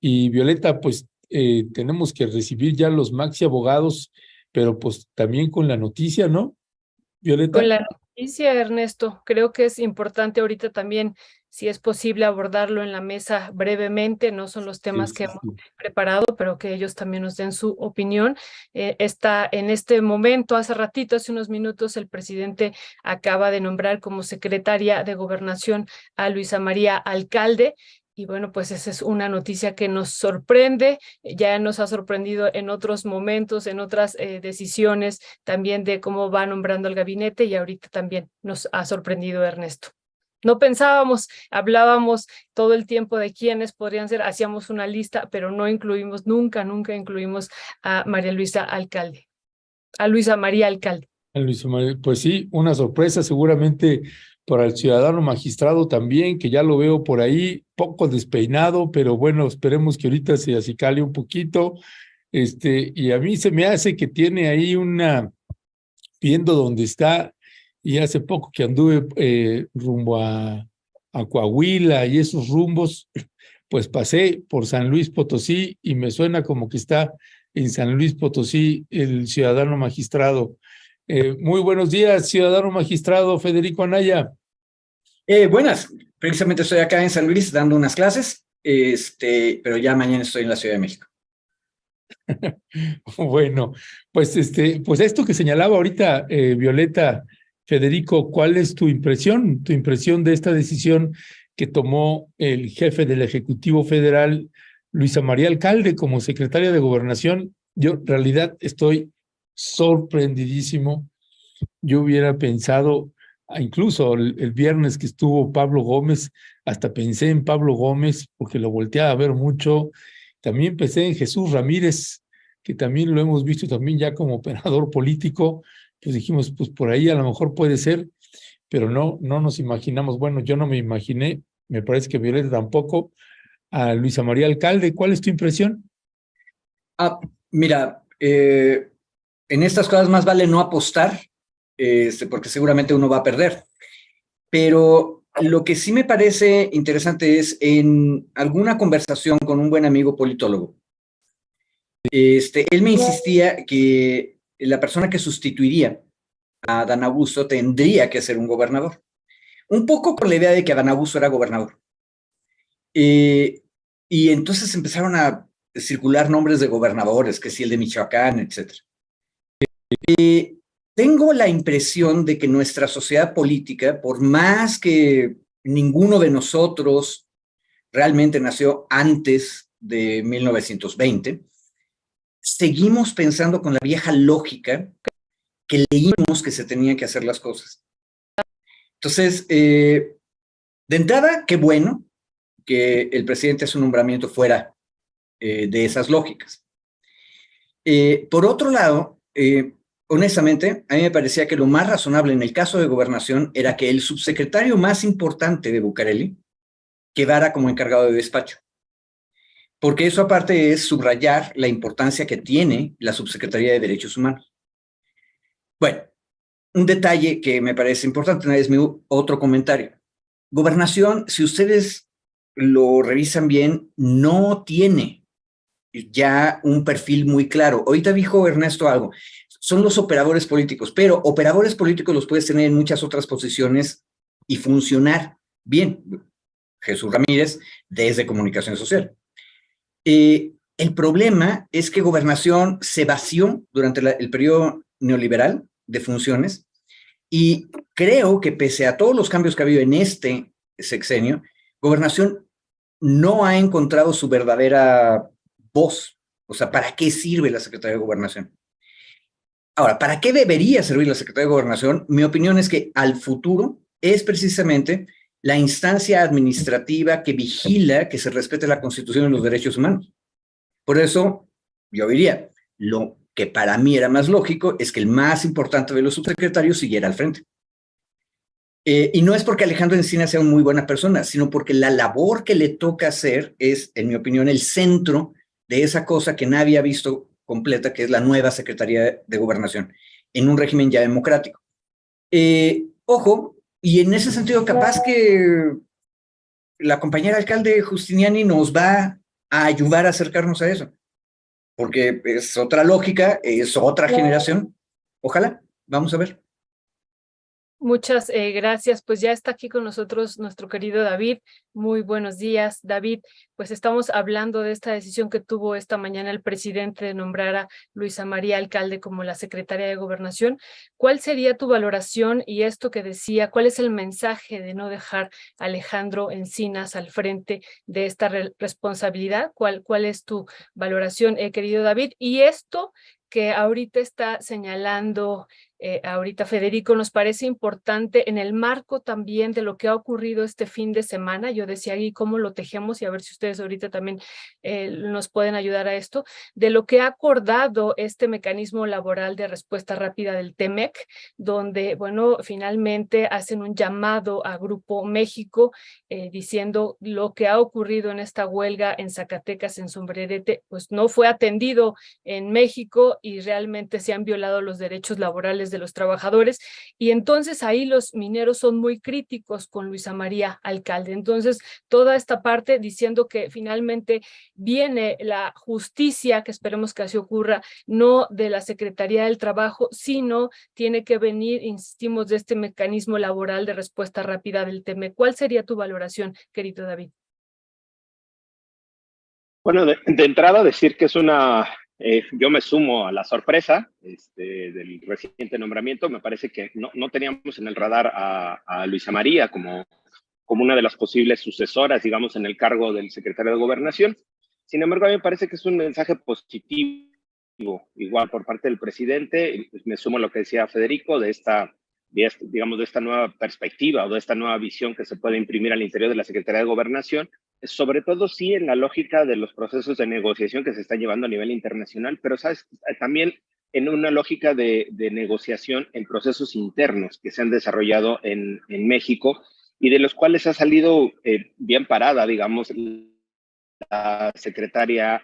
Y Violeta, pues tenemos que recibir ya los maxi abogados, pero pues también con la noticia, ¿no, Con Violeta? la noticia, Ernesto, creo que es importante ahorita también, si es posible, abordarlo en la mesa brevemente. No son los Sí, temas que sí, hemos sí. preparado, pero que ellos también nos den su opinión. Está en este momento, hace ratito, hace unos minutos, el presidente acaba de nombrar como secretaria de Gobernación a Luisa María Alcalde. Y bueno, pues esa es una noticia que nos sorprende, ya nos ha sorprendido en otros momentos, en otras decisiones también de cómo va nombrando el gabinete, y ahorita también nos ha sorprendido Ernesto. No pensábamos, hablábamos todo el tiempo de quiénes podrían ser, hacíamos una lista, pero no incluimos, nunca incluimos a María Luisa Alcalde, a Luisa María Alcalde. Luis Manuel, pues sí, una sorpresa seguramente para el ciudadano magistrado también, que ya lo veo por ahí, poco despeinado, pero bueno, esperemos que ahorita se acicale un poquito. Y a mí se me hace que tiene ahí viendo dónde está, y hace poco que anduve rumbo a Coahuila y esos rumbos, pues pasé por San Luis Potosí y me suena como que está en San Luis Potosí el ciudadano magistrado. Muy buenos días, ciudadano magistrado Federico Anaya. Buenas, precisamente estoy acá en San Luis dando unas clases, pero ya mañana estoy en la Ciudad de México. Bueno, pues esto que señalaba ahorita Violeta, Federico, ¿cuál es tu impresión? Tu impresión de esta decisión que tomó el jefe del Ejecutivo Federal, Luisa María Alcalde, como secretaria de Gobernación. Yo en realidad estoy sorprendidísimo. Yo hubiera pensado, incluso el viernes que estuvo Pablo Gómez, hasta pensé en Pablo Gómez porque lo volteaba a ver mucho. También pensé en Jesús Ramírez, que también lo hemos visto también ya como operador político. Pues dijimos, pues por ahí a lo mejor puede ser, pero no nos imaginamos. Bueno, yo no me imaginé, me parece que Violeta tampoco, a Luisa María Alcalde. ¿Cuál es tu impresión? Ah, mira, en estas cosas más vale no apostar, porque seguramente uno va a perder. Pero lo que sí me parece interesante es en alguna conversación con un buen amigo politólogo, él me insistía que la persona que sustituiría a Adán Augusto tendría que ser un gobernador. Un poco con la idea de que Adán Augusto era gobernador. Y entonces empezaron a circular nombres de gobernadores, que sí, el de Michoacán, etc. Tengo la impresión de que nuestra sociedad política, por más que ninguno de nosotros realmente nació antes de 1920, seguimos pensando con la vieja lógica que leímos que se tenían que hacer las cosas. Entonces, de entrada, qué bueno que el presidente hace un nombramiento fuera de esas lógicas. Por otro lado, honestamente, a mí me parecía que lo más razonable en el caso de gobernación era que el subsecretario más importante de Bucareli quedara como encargado de despacho, porque eso aparte es subrayar la importancia que tiene la Subsecretaría de Derechos Humanos. Bueno, un detalle que me parece importante, es mi otro comentario. Gobernación, si ustedes lo revisan bien, no tiene ya un perfil muy claro. Ahorita dijo Ernesto algo, son los operadores políticos, pero operadores políticos los puedes tener en muchas otras posiciones y funcionar bien. Jesús Ramírez, desde Comunicación Social. El problema es que Gobernación se vació durante el periodo neoliberal de funciones, y creo que pese a todos los cambios que ha habido en este sexenio, Gobernación no ha encontrado su verdadera voz. O sea, ¿para qué sirve la Secretaría de Gobernación? Ahora, ¿para qué debería servir la Secretaría de Gobernación? Mi opinión es que al futuro es precisamente la instancia administrativa que vigila que se respete la Constitución y los derechos humanos. Por eso, yo diría, lo que para mí era más lógico es que el más importante de los subsecretarios siguiera al frente. Y no es porque Alejandro Encina sea una muy buena persona, sino porque la labor que le toca hacer es, en mi opinión, el centro de esa cosa que nadie ha visto completa, que es la nueva Secretaría de Gobernación, en un régimen ya democrático. Ojo, y en ese sentido, capaz que la compañera alcalde Justiniani nos va a ayudar a acercarnos a eso, porque es otra lógica, es otra generación. Ojalá, vamos a ver. Muchas gracias. Pues ya está aquí con nosotros nuestro querido David. Muy buenos días, David. Pues estamos hablando de esta decisión que tuvo esta mañana el presidente de nombrar a Luisa María Alcalde como la secretaria de Gobernación. ¿Cuál sería tu valoración y esto que decía? ¿Cuál es el mensaje de no dejar a Alejandro Encinas al frente de esta responsabilidad? ¿Cuál es tu valoración, querido David? Y esto que ahorita está señalando ahorita Federico, nos parece importante en el marco también de lo que ha ocurrido este fin de semana. Yo decía ahí cómo lo tejemos y a ver si ustedes ahorita también nos pueden ayudar a esto, de lo que ha acordado este mecanismo laboral de respuesta rápida del TEMEC, donde, bueno, finalmente hacen un llamado a Grupo México diciendo lo que ha ocurrido en esta huelga en Zacatecas, en Sombrerete, pues no fue atendido en México y realmente se han violado los derechos laborales de los trabajadores, y entonces ahí los mineros son muy críticos con Luisa María Alcalde. Entonces toda esta parte diciendo que finalmente viene la justicia, que esperemos que así ocurra, no de la Secretaría del Trabajo, sino tiene que venir, insistimos, de este mecanismo laboral de respuesta rápida del TEMEC. ¿Cuál sería tu valoración, querido David? Bueno, de entrada decir que es yo me sumo a la sorpresa del reciente nombramiento. Me parece que no teníamos en el radar a Luisa María como una de las posibles sucesoras, digamos, en el cargo del secretario de Gobernación. Sin embargo, a mí me parece que es un mensaje positivo, igual por parte del presidente. Me sumo a lo que decía Federico, digamos, de esta nueva perspectiva o de esta nueva visión que se puede imprimir al interior de la Secretaría de Gobernación, sobre todo sí en la lógica de los procesos de negociación que se están llevando a nivel internacional, pero ¿sabes? También en una lógica de negociación en procesos internos que se han desarrollado en México y de los cuales ha salido bien parada, digamos, la secretaria,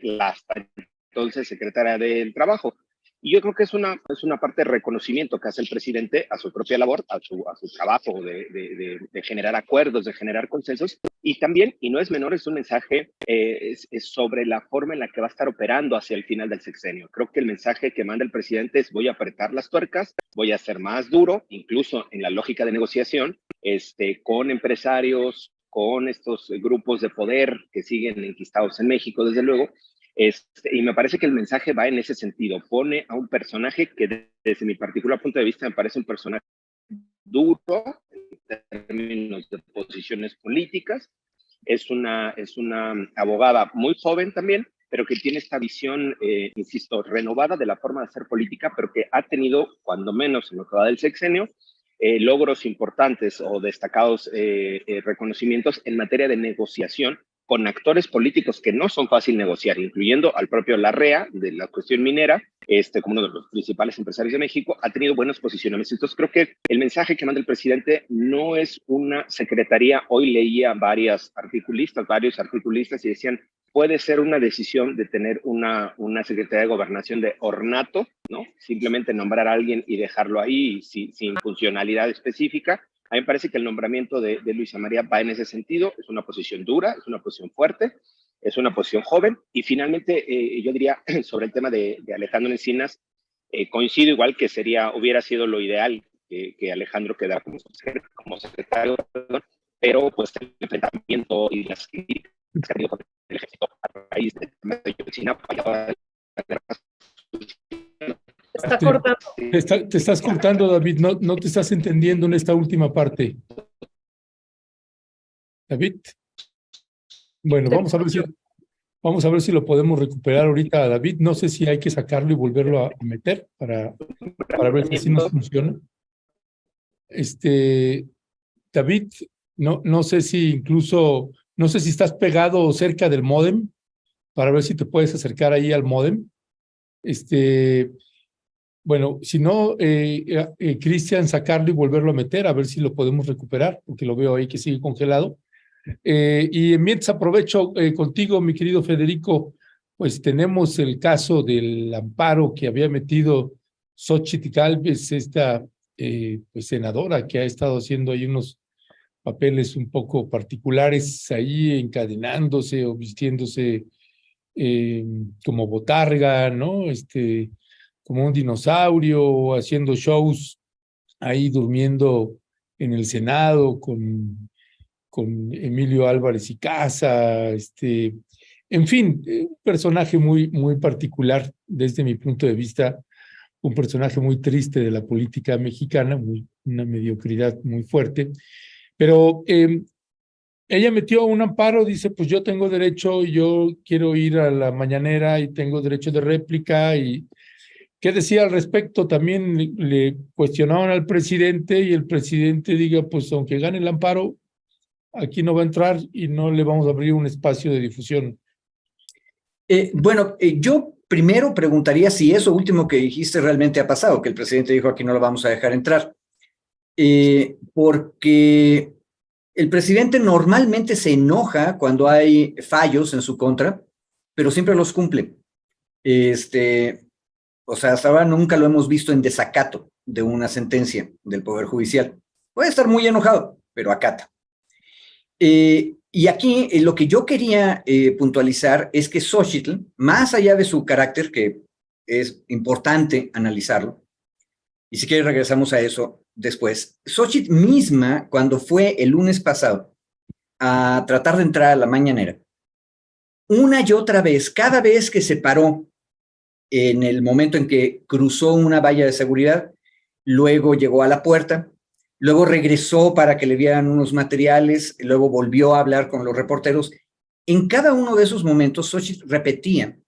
la hasta entonces secretaria del Trabajo. Y yo creo que es una parte de reconocimiento que hace el presidente a su propia labor, a su trabajo de generar acuerdos, de generar consensos. Y también, y no es menor, es un mensaje es sobre la forma en la que va a estar operando hacia el final del sexenio. Creo que el mensaje que manda el presidente es: voy a apretar las tuercas, voy a ser más duro, incluso en la lógica de negociación, con empresarios, con estos grupos de poder que siguen enquistados en México, desde luego. Y me parece que el mensaje va en ese sentido. Pone a un personaje que, desde mi particular punto de vista, me parece un personaje duro en términos de posiciones políticas. Es una abogada muy joven también, pero que tiene esta visión, insisto, renovada de la forma de hacer política, pero que ha tenido, cuando menos en lo que va del sexenio, logros importantes o destacados reconocimientos en materia de negociación con actores políticos que no son fácil negociar, incluyendo al propio Larrea, de la cuestión minera, como uno de los principales empresarios de México, ha tenido buenos posicionamientos. Entonces creo que el mensaje que manda el presidente no es una secretaría. Hoy leía varios articulistas y decían: puede ser una decisión de tener una secretaría de gobernación de ornato, ¿no? Simplemente nombrar a alguien y dejarlo ahí sin funcionalidad específica. A mí me parece que el nombramiento de Luisa María va en ese sentido. Es una posición dura, es una posición fuerte, es una posición joven. Y finalmente, yo diría, sobre el tema de Alejandro Encinas, coincido igual que hubiera sido lo ideal que Alejandro quedara como secretario, pero pues el enfrentamiento y las críticas que ha habido con el ejército a raíz de Encinas, Está cortando. Te estás cortando, David. No te estás entendiendo en esta última parte. David. Bueno, vamos a ver si lo podemos recuperar ahorita, David. No sé si hay que sacarlo y volverlo a meter para ver si así nos funciona. David, no sé si incluso, no sé si estás pegado cerca del módem, para ver si te puedes acercar ahí al módem. Bueno, si no, Cristian, sacarlo y volverlo a meter, a ver si lo podemos recuperar, porque lo veo ahí que sigue congelado. Y mientras aprovecho contigo, mi querido Federico, pues tenemos el caso del amparo que había metido Xóchitl Gálvez, esta pues senadora que ha estado haciendo ahí unos papeles un poco particulares ahí, encadenándose o vistiéndose como botarga, ¿no? Como un dinosaurio, haciendo shows ahí durmiendo en el Senado con Emilio Álvarez y Casa, en fin, un personaje muy particular desde mi punto de vista, un personaje muy triste de la política mexicana, una mediocridad muy fuerte, pero ella metió un amparo, dice, pues yo tengo derecho, yo quiero ir a la mañanera y tengo derecho de réplica. Y ¿qué decía al respecto? También le cuestionaban al presidente y el presidente diga, pues aunque gane el amparo, aquí no va a entrar y no le vamos a abrir un espacio de difusión. Bueno, yo primero preguntaría si eso último que dijiste realmente ha pasado, que el presidente dijo aquí no lo vamos a dejar entrar, porque el presidente normalmente se enoja cuando hay fallos en su contra, pero siempre los cumple. O sea, hasta ahora nunca lo hemos visto en desacato de una sentencia del Poder Judicial. Puede estar muy enojado, pero acata. Y aquí lo que yo quería puntualizar es que Xóchitl, más allá de su carácter, que es importante analizarlo, y si quieres regresamos a eso después, Xóchitl misma, cuando fue el lunes pasado a tratar de entrar a la mañanera, una y otra vez, cada vez que se paró en el momento en que cruzó una valla de seguridad, luego llegó a la puerta, luego regresó para que le vieran unos materiales, luego volvió a hablar con los reporteros. En cada uno de esos momentos, Xóchitl repetía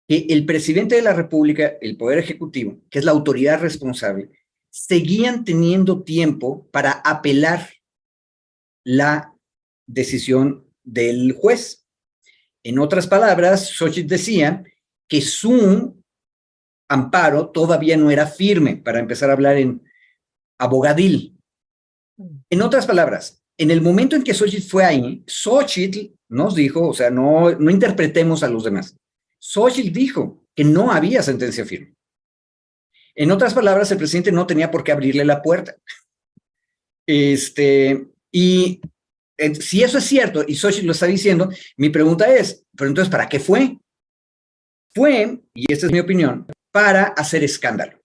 que el presidente de la República, el Poder Ejecutivo, que es la autoridad responsable, seguían teniendo tiempo para apelar la decisión del juez. En otras palabras, Xóchitl decía que su amparo todavía no era firme, para empezar a hablar en abogadil. En otras palabras, en el momento en que Xóchitl fue ahí, Xóchitl nos dijo, o sea, no interpretemos a los demás, Xóchitl dijo que no había sentencia firme. En otras palabras, el presidente no tenía por qué abrirle la puerta. Y si eso es cierto y Xóchitl lo está diciendo, mi pregunta es, pero entonces, ¿para qué fue? Fue, y esta es mi opinión, para hacer escándalo.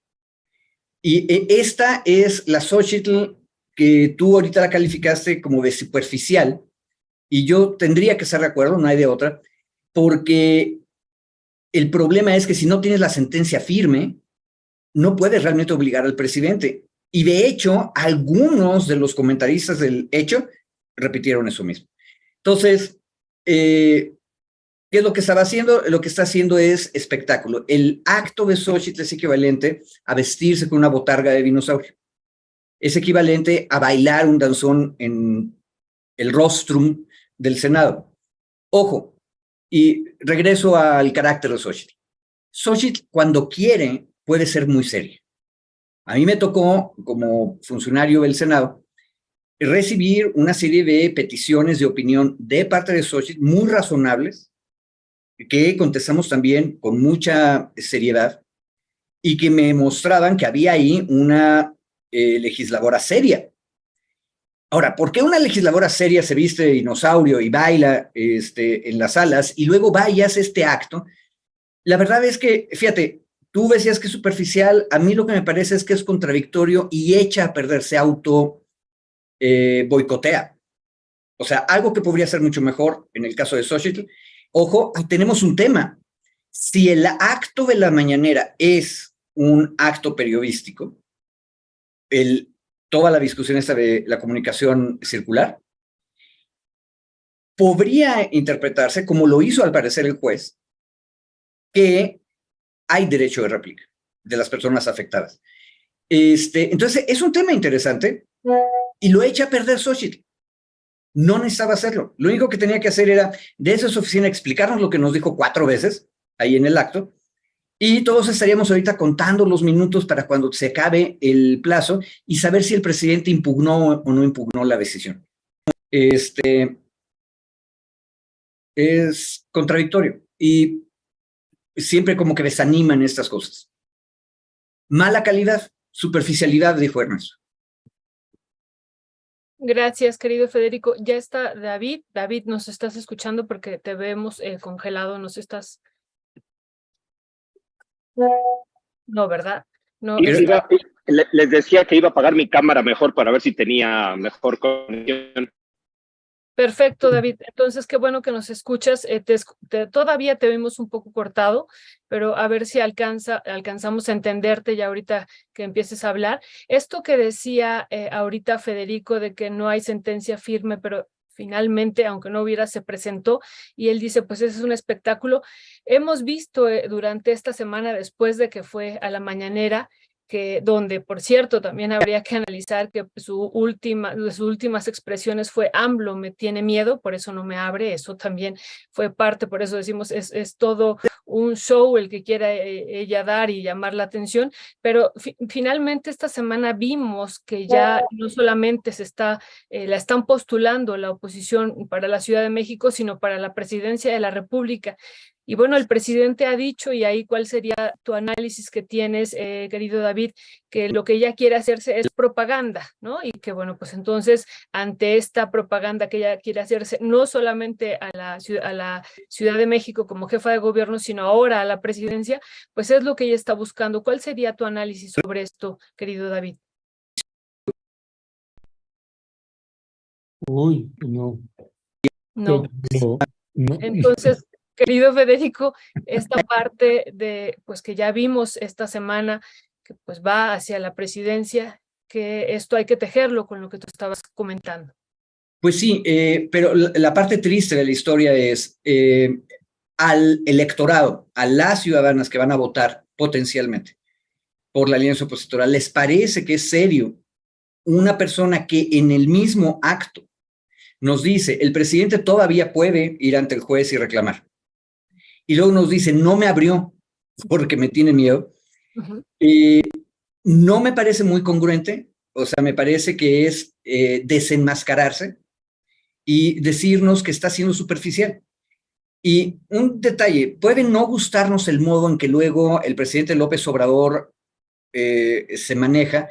Y esta es la Xóchitl que tú ahorita la calificaste como de superficial, y yo tendría que estar de acuerdo, no hay de otra, porque el problema es que si no tienes la sentencia firme, no puedes realmente obligar al presidente. Y de hecho, algunos de los comentaristas del hecho repitieron eso mismo. Entonces, ¿qué es lo que estaba haciendo? Lo que está haciendo es espectáculo. El acto de Xóchitl es equivalente a vestirse con una botarga de dinosaurio. Es equivalente a bailar un danzón en el rostrum del Senado. Ojo, y regreso al carácter de Xóchitl. Xóchitl, cuando quiere, puede ser muy seria. A mí me tocó, como funcionario del Senado, recibir una serie de peticiones de opinión de parte de Xóchitl muy razonables, que contestamos también con mucha seriedad y que me mostraban que había ahí una legisladora seria. Ahora, ¿por qué una legisladora seria se viste de dinosaurio y baila en las salas y luego va y hace este acto? La verdad es que, fíjate, tú decías que es superficial, a mí lo que me parece es que es contradictorio y echa a perder, se auto boicotea. O sea, algo que podría ser mucho mejor en el caso de Xóchitl. Ojo, tenemos un tema. Si el acto de la mañanera es un acto periodístico, toda la discusión esta de la comunicación circular, podría interpretarse, como lo hizo al parecer el juez, que hay derecho de réplica de las personas afectadas. Entonces, es un tema interesante y lo echa a perder Xóchitl. No necesitaba hacerlo. Lo único que tenía que hacer era, desde su oficina, explicarnos lo que nos dijo 4 veces ahí en el acto, y todos estaríamos ahorita contando los minutos para cuando se acabe el plazo y saber si el presidente impugnó o no impugnó la decisión. Es contradictorio y siempre como que desaniman estas cosas. Mala calidad, superficialidad, dijo Ernesto. Gracias, querido Federico. Ya está David. David, ¿nos estás escuchando? Porque te vemos congelado. ¿Nos estás? No, ¿verdad? No, Les decía que iba a apagar mi cámara mejor para ver si tenía mejor conexión. Perfecto, David. Entonces, qué bueno que nos escuchas. Todavía te vemos un poco cortado, pero a ver si alcanzamos a entenderte ya ahorita que empieces a hablar. Esto que decía ahorita Federico de que no hay sentencia firme, pero finalmente, aunque no hubiera, se presentó y él dice, pues ese es un espectáculo. Hemos visto durante esta semana, después de que fue a la mañanera, donde, por cierto, también habría que analizar que sus últimas expresiones fue AMLO me tiene miedo, por eso no me abre, eso también fue parte, por eso decimos, es todo un show el que quiera ella dar y llamar la atención, pero finalmente esta semana vimos que ya no solamente la están postulando la oposición para la Ciudad de México, sino para la presidencia de la República. Y bueno, el presidente ha dicho, y ahí cuál sería tu análisis que tienes, querido David, que lo que ella quiere hacerse es propaganda, ¿no? Y que bueno, pues entonces, ante esta propaganda que ella quiere hacerse, no solamente a la Ciudad de México como jefa de gobierno, sino ahora a la presidencia, pues es lo que ella está buscando. ¿Cuál sería tu análisis sobre esto, querido David? Uy, no. No. No. Entonces, querido Federico, esta parte de, pues que ya vimos esta semana, que pues va hacia la presidencia, que esto hay que tejerlo con lo que tú estabas comentando. Pues sí, pero la parte triste de la historia es al electorado, a las ciudadanas que van a votar potencialmente por la alianza opositora, les parece que es serio una persona que en el mismo acto nos dice, el presidente todavía puede ir ante el juez y reclamar. Y luego nos dice, no me abrió porque me tiene miedo. Uh-huh. No me parece muy congruente, o sea, me parece que es desenmascararse y decirnos que está siendo superficial. Y un detalle, puede no gustarnos el modo en que luego el presidente López Obrador se maneja,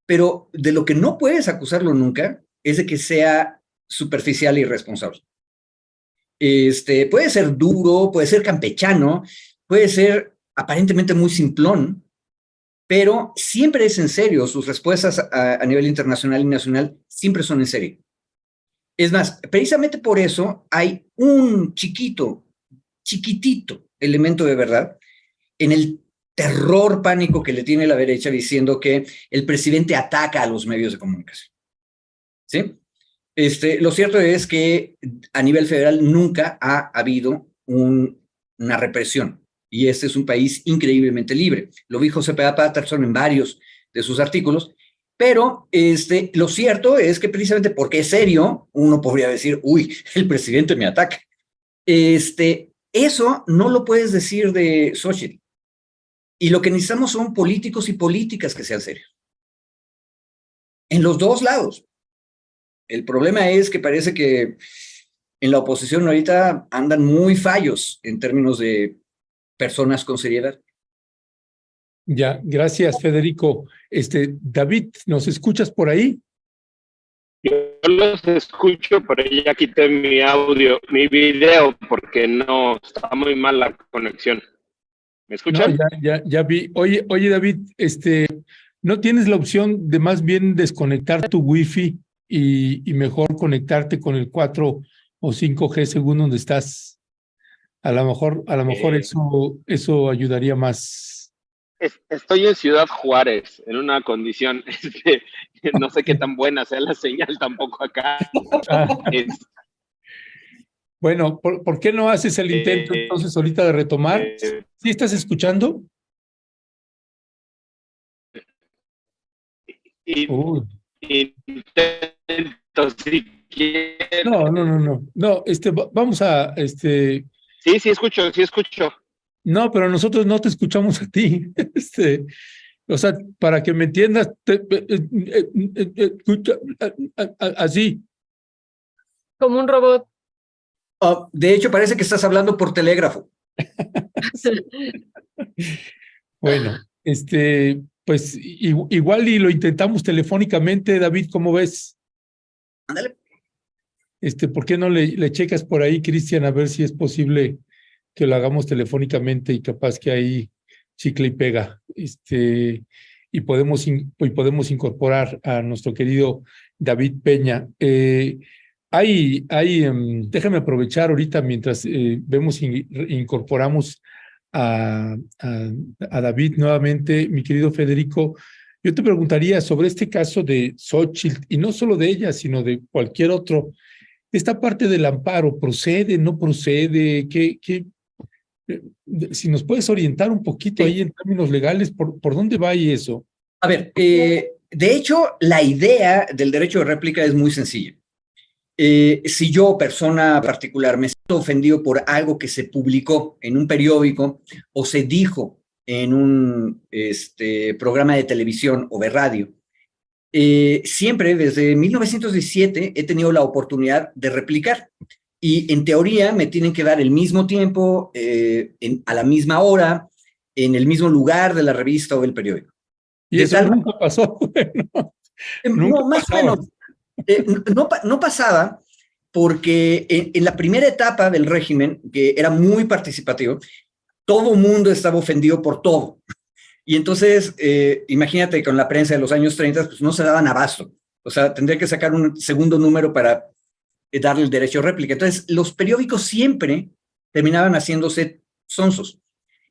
pero de lo que no puedes acusarlo nunca es de que sea superficial e irresponsable. Puede ser duro, puede ser campechano, puede ser aparentemente muy simplón, pero siempre es en serio. Sus respuestas a nivel internacional y nacional siempre son en serio. Es más, precisamente por eso hay un chiquitito elemento de verdad en el terror, pánico que le tiene la derecha diciendo que el presidente ataca a los medios de comunicación. ¿Sí? Lo cierto es que a nivel federal nunca ha habido una represión y este es un país increíblemente libre. Lo dijo Cepeda Patterson en varios de sus artículos, pero lo cierto es que precisamente porque es serio, uno podría decir, uy, el presidente me ataca. Eso no lo puedes decir de Xochitl. Y lo que necesitamos son políticos y políticas que sean serios. En los dos lados. El problema es que parece que en la oposición ahorita andan muy fallos en términos de personas con seriedad. Ya, gracias, Federico. David, ¿nos escuchas por ahí? Yo los escucho, pero ya quité mi audio, mi video, porque no, está muy mal la conexión. ¿Me escuchan? No, ya vi. Oye, David, ¿no tienes la opción de más bien desconectar tu wifi y mejor conectarte con el 4 o 5G según donde estás? A lo mejor eso ayudaría más. Estoy en Ciudad Juárez, en una condición, no sé qué tan buena sea la señal tampoco acá. Bueno, ¿por qué no haces el intento entonces ahorita de retomar? ¿Sí estás escuchando? Intento si quiero. No, vamos a, Sí escucho. No, pero nosotros no te escuchamos a ti. O sea, para que me entiendas, escucha así. Como un robot. De hecho, parece que estás hablando por telégrafo. Bueno, pues igual y lo intentamos telefónicamente, David, ¿cómo ves? Ándale. ¿Por qué no le checas por ahí, Cristian, a ver si es posible que lo hagamos telefónicamente y capaz que ahí chicle y pega? Y podemos incorporar a nuestro querido David Peña. Déjame aprovechar ahorita mientras incorporamos a David nuevamente, mi querido Federico. Yo te preguntaría sobre este caso de Xóchitl, y no solo de ella, sino de cualquier otro. Esta parte del amparo, ¿procede, no procede? Si nos puedes orientar un poquito Sí. ahí en términos legales, ¿por dónde va ahí eso? A ver, de hecho, la idea del derecho de réplica es muy sencilla. Si yo, persona particular, me siento ofendido por algo que se publicó en un periódico o se dijo en un programa de televisión o de radio, siempre desde 1917 he tenido la oportunidad de replicar. Y en teoría me tienen que dar el mismo tiempo, a la misma hora, en el mismo lugar de la revista o del periódico. Y eso nunca pasó. Nunca No, más pasaba. o menos. No pasaba porque en la primera etapa del régimen, que era muy participativo, todo mundo estaba ofendido por todo. Y entonces, imagínate, con la prensa de los años 30, pues no se daban abasto. O sea, tendría que sacar un segundo número para darle el derecho a réplica. Entonces, los periódicos siempre terminaban haciéndose sonsos.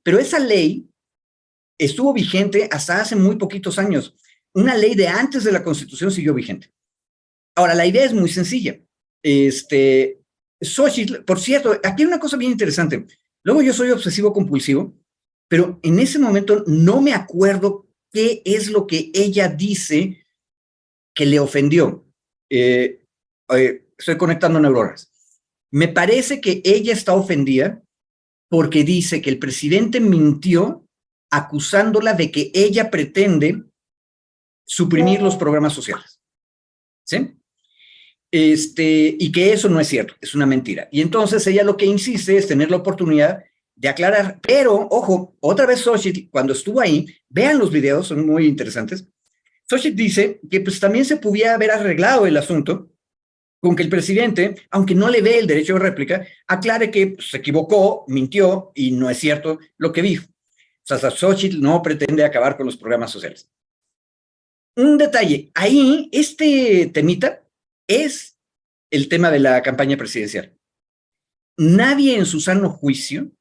Pero esa ley estuvo vigente hasta hace muy poquitos años. Una ley de antes de la Constitución siguió vigente. Ahora, la idea es muy sencilla. Xóchitl, por cierto, aquí hay una cosa bien interesante. Luego yo soy obsesivo compulsivo, pero en ese momento no me acuerdo qué es lo que ella dice que le ofendió. Estoy conectando neuronas. Me parece que ella está ofendida porque dice que el presidente mintió acusándola de que ella pretende suprimir los programas sociales. ¿Sí? Y que eso no es cierto, es una mentira. Y entonces ella lo que insiste es tener la oportunidad de aclarar. Pero, ojo, otra vez Xóchitl, cuando estuvo ahí, vean los videos, son muy interesantes. Xóchitl dice que pues también se pudiera haber arreglado el asunto con que el presidente, aunque no le dé el derecho de réplica, aclare que pues, se equivocó, mintió y no es cierto lo que dijo. O sea, Xóchitl no pretende acabar con los programas sociales. Un detalle, ahí este temita es el tema de la campaña presidencial. Nadie en su sano juicio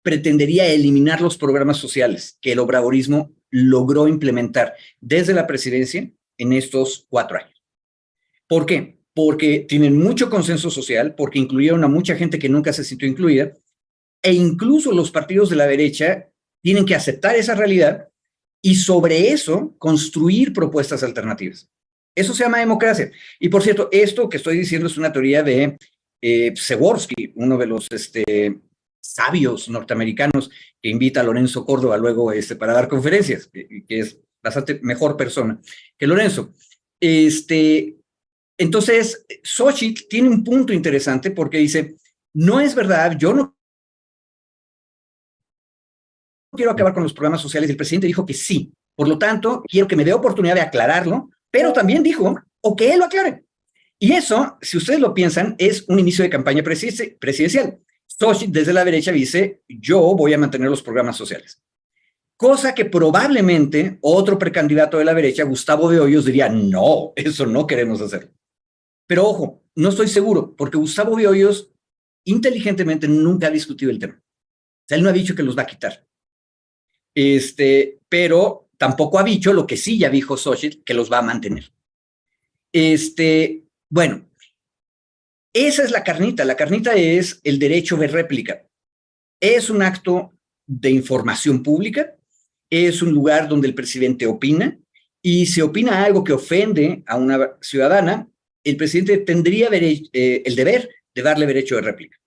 pretendería eliminar los programas sociales que el obradorismo logró implementar desde la presidencia en estos 4 años. ¿Por qué? Porque tienen mucho consenso social, porque incluyeron a mucha gente que nunca se sintió incluida, e incluso los partidos de la derecha tienen que aceptar esa realidad y sobre eso construir propuestas alternativas. Eso se llama democracia. Y por cierto, esto que estoy diciendo es una teoría de Przeworski, uno de los sabios norteamericanos que invita a Lorenzo Córdoba luego para dar conferencias, que es bastante mejor persona que Lorenzo. Entonces, Xóchitl tiene un punto interesante porque dice, no es verdad, yo no quiero acabar con los programas sociales. El presidente dijo que sí. Por lo tanto, quiero que me dé oportunidad de aclararlo, pero también dijo, o que él lo aclare. Y eso, si ustedes lo piensan, es un inicio de campaña presidencial. Xóchitl desde la derecha dice, yo voy a mantener los programas sociales. Cosa que probablemente otro precandidato de la derecha, Gustavo de Hoyos, diría, no, eso no queremos hacer. Pero ojo, no estoy seguro, porque Gustavo de Hoyos inteligentemente nunca ha discutido el tema. O sea, él no ha dicho que los va a quitar. Pero tampoco ha dicho lo que sí ya dijo Xóchitl, que los va a mantener. Bueno, esa es la carnita. La carnita es el derecho de réplica. Es un acto de información pública, es un lugar donde el presidente opina, y si opina algo que ofende a una ciudadana, el presidente tendría el deber de darle derecho de réplica.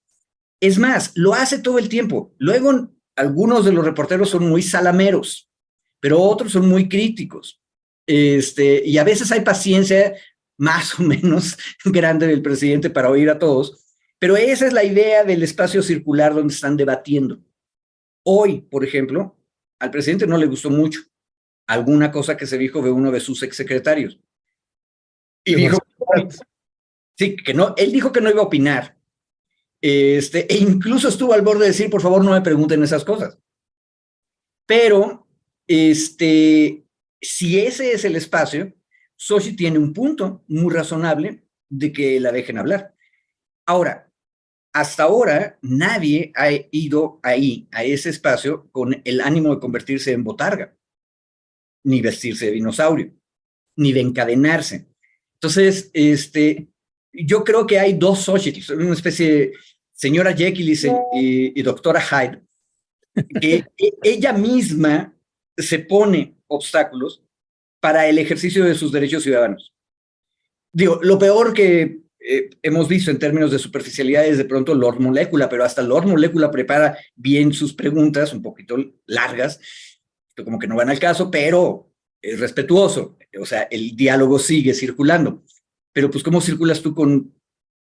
Es más, lo hace todo el tiempo. Luego, algunos de los reporteros son muy salameros, pero otros son muy críticos. Y a veces hay paciencia más o menos grande del presidente para oír a todos, pero esa es la idea del espacio circular donde están debatiendo. Hoy, por ejemplo, al presidente no le gustó mucho alguna cosa que se dijo de uno de sus exsecretarios. Y dijo, sí, que no, él dijo que no iba a opinar. E incluso estuvo al borde de decir, por favor, no me pregunten esas cosas. Pero, si ese es el espacio, Xochitl tiene un punto muy razonable de que la dejen hablar. Ahora, hasta ahora, nadie ha ido ahí, a ese espacio, con el ánimo de convertirse en botarga, ni vestirse de dinosaurio, ni de encadenarse. Entonces, yo creo que hay dos Xochitl, una especie de señora Jekyll y doctora Hyde, que ella misma se pone obstáculos para el ejercicio de sus derechos ciudadanos. Digo, lo peor que hemos visto en términos de superficialidad es de pronto Lord Molecula, pero hasta Lord Molecula prepara bien sus preguntas, un poquito largas, como que no van al caso, pero es respetuoso. O sea, el diálogo sigue circulando. Pero pues, ¿cómo circulas tú con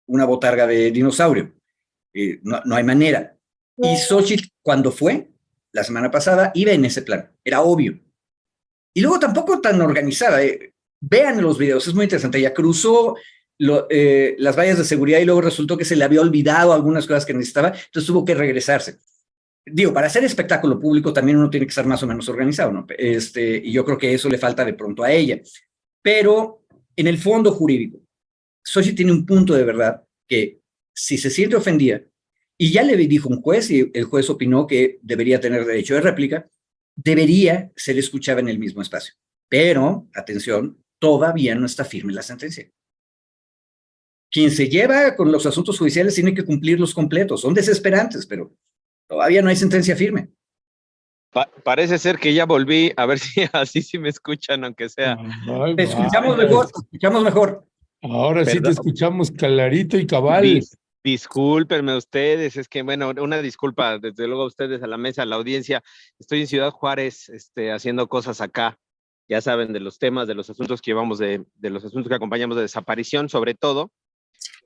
una botarga de dinosaurio? No hay manera. Y Xochitl, cuando fue, la semana pasada, iba en ese plan. Era obvio. Y luego tampoco tan organizada. Vean los videos, es muy interesante. Ella cruzó las vallas de seguridad y luego resultó que se le había olvidado algunas cosas que necesitaba, entonces tuvo que regresarse. Digo, para hacer espectáculo público también uno tiene que estar más o menos organizado, ¿no? Y yo creo que eso le falta de pronto a ella. Pero en el fondo jurídico, Xochitl tiene un punto de verdad que si se siente ofendida, y ya le dijo un juez, y el juez opinó que debería tener derecho de réplica, debería ser escuchada en el mismo espacio. Pero, atención, todavía no está firme la sentencia. Quien se lleva con los asuntos judiciales tiene que cumplirlos completos. Son desesperantes, pero todavía no hay sentencia firme. Parece ser que ya volví, a ver si así sí me escuchan, aunque sea. Te escuchamos mejor, te escuchamos mejor. Ahora sí te escuchamos clarito y cabal. Discúlpenme ustedes, es que bueno, una disculpa desde luego a ustedes, a la mesa, a la audiencia. Estoy en Ciudad Juárez, haciendo cosas acá, ya saben, de los temas, de los asuntos que llevamos, de los asuntos que acompañamos de desaparición, sobre todo.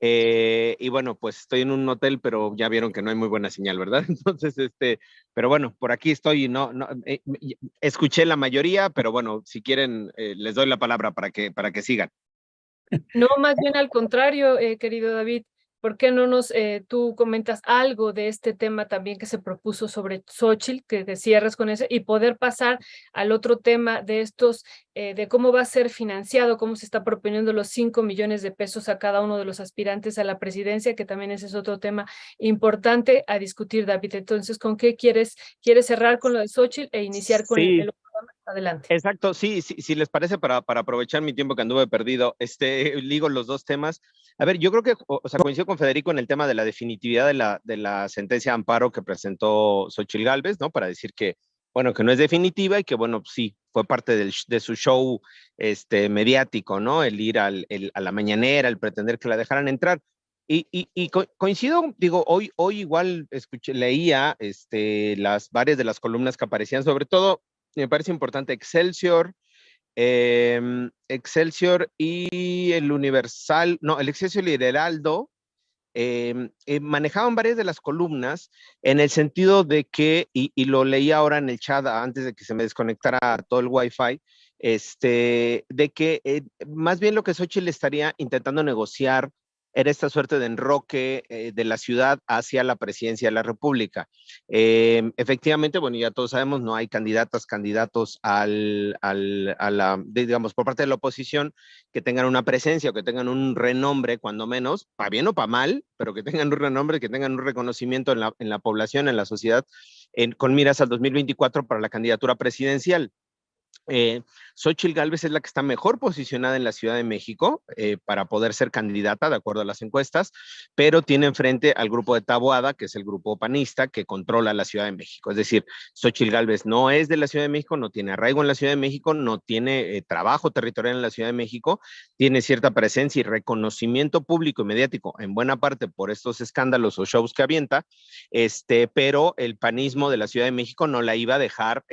Y bueno, pues estoy en un hotel, pero ya vieron que no hay muy buena señal, ¿verdad? Entonces, pero bueno, por aquí estoy y no, escuché la mayoría, pero bueno, si quieren, les doy la palabra para que sigan. No, más bien al contrario, querido David. ¿Por qué no tú comentas algo de este tema también que se propuso sobre Xochitl, que te cierres con eso y poder pasar al otro tema de estos, de cómo va a ser financiado, cómo se está proponiendo los 5 millones de pesos a cada uno de los aspirantes a la presidencia, que también ese es otro tema importante a discutir, David? Entonces, ¿con qué quieres cerrar con lo de Xochitl e iniciar con el otro tema? Adelante. Exacto, sí, si les parece, para aprovechar mi tiempo que anduve perdido, ligo los dos temas. A ver, yo creo que, o sea, coincido con Federico en el tema de la definitividad de la sentencia de amparo que presentó Xochitl Gálvez, ¿no? Para decir que, bueno, que no es definitiva y que, bueno, sí, fue parte de su show mediático, ¿no? El ir a la mañanera, el pretender que la dejaran entrar. Y coincido, digo, hoy y leía varias de las columnas que aparecían, sobre todo, me parece importante Excelsior y el Universal, no, el Excelsior y el Heraldo, manejaban varias de las columnas en el sentido de que, y lo leí ahora en el chat antes de que se me desconectara todo el Wi-Fi, de que más bien lo que Xochitl estaría intentando negociar era esta suerte de enroque de la ciudad hacia la presidencia de la República. Efectivamente, bueno, ya todos sabemos, no hay candidatos digamos, por parte de la oposición que tengan una presencia o que tengan un renombre, cuando menos, para bien o para mal, pero que tengan un renombre, que tengan un reconocimiento en la población, en la sociedad, con miras al 2024 para la candidatura presidencial. Xochitl Gálvez es la que está mejor posicionada en la Ciudad de México para poder ser candidata, de acuerdo a las encuestas, pero tiene enfrente al grupo de Taboada, que es el grupo panista que controla la Ciudad de México. Es decir, Xochitl Gálvez no es de la Ciudad de México, no tiene arraigo en la Ciudad de México, no tiene trabajo territorial en la Ciudad de México, tiene cierta presencia y reconocimiento público y mediático, en buena parte por estos escándalos o shows que avienta, pero el panismo de la Ciudad de México no la iba a dejar,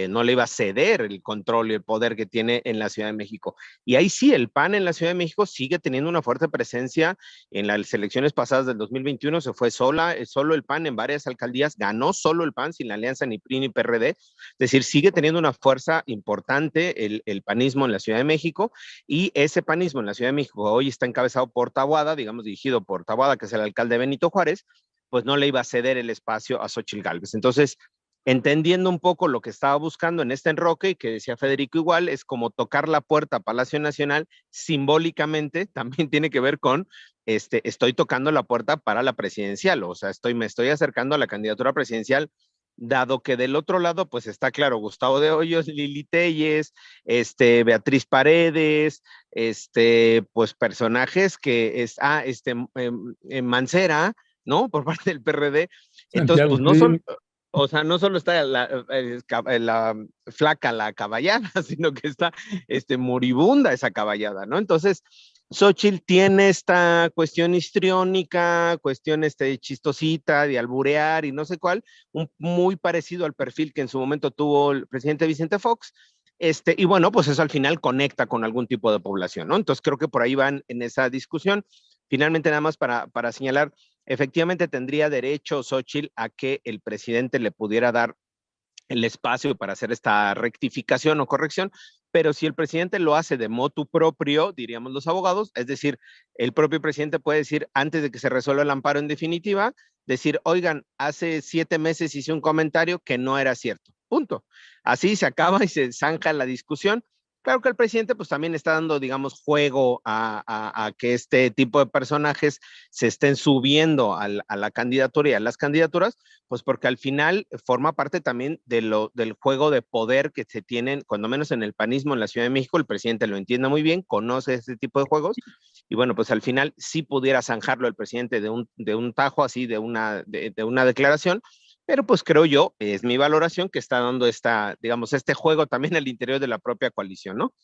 no le iba a ceder el control y el poder que tiene en la Ciudad de México. Y ahí sí, el PAN en la Ciudad de México sigue teniendo una fuerte presencia. En las elecciones pasadas del 2021 se fue solo el PAN en varias alcaldías, ganó solo el PAN sin la alianza ni PRI ni PRD, es decir, sigue teniendo una fuerza importante el panismo en la Ciudad de México, y ese panismo en la Ciudad de México hoy está encabezado por Taboada, digamos dirigido por Taboada, que es el alcalde Benito Juárez, pues no le iba a ceder el espacio a Xóchitl Gálvez. Entonces, entendiendo un poco lo que estaba buscando en este enroque, y que decía Federico igual, es como tocar la puerta a Palacio Nacional, simbólicamente también tiene que ver con, estoy tocando la puerta para la presidencial, o sea, me estoy acercando a la candidatura presidencial, dado que del otro lado, pues está claro, Gustavo de Hoyos, Lili Téllez, Beatriz Paredes, pues personajes que Mancera, ¿no? Por parte del PRD. Entonces, Santiago pues no Krill. son, o sea, no solo está la flaca la caballada, sino que está moribunda esa caballada, ¿no? Entonces, Xóchitl tiene esta cuestión histriónica, cuestión chistosita de alburear y no sé cuál, muy parecido al perfil que en su momento tuvo el presidente Vicente Fox. Y bueno, pues eso al final conecta con algún tipo de población, ¿no? Entonces creo que por ahí van en esa discusión. Finalmente, nada más para señalar, efectivamente tendría derecho Xóchitl a que el presidente le pudiera dar el espacio para hacer esta rectificación o corrección, pero si el presidente lo hace de motu propio, diríamos los abogados, es decir, el propio presidente puede decir, antes de que se resuelva el amparo en definitiva, decir, oigan, hace 7 meses hice un comentario que no era cierto, punto. Así se acaba y se zanja la discusión. Claro que el presidente pues también está dando, digamos, juego a que este tipo de personajes se estén subiendo a la candidatura y a las candidaturas, pues porque al final forma parte también del juego de poder que se tienen, cuando menos en el panismo en la Ciudad de México, el presidente lo entiende muy bien, conoce este tipo de juegos, y bueno, pues al final sí pudiera zanjarlo el presidente de un tajo así, de una declaración, pero pues creo yo, es mi valoración, que está dando digamos, este juego también al interior de la propia coalición, ¿no?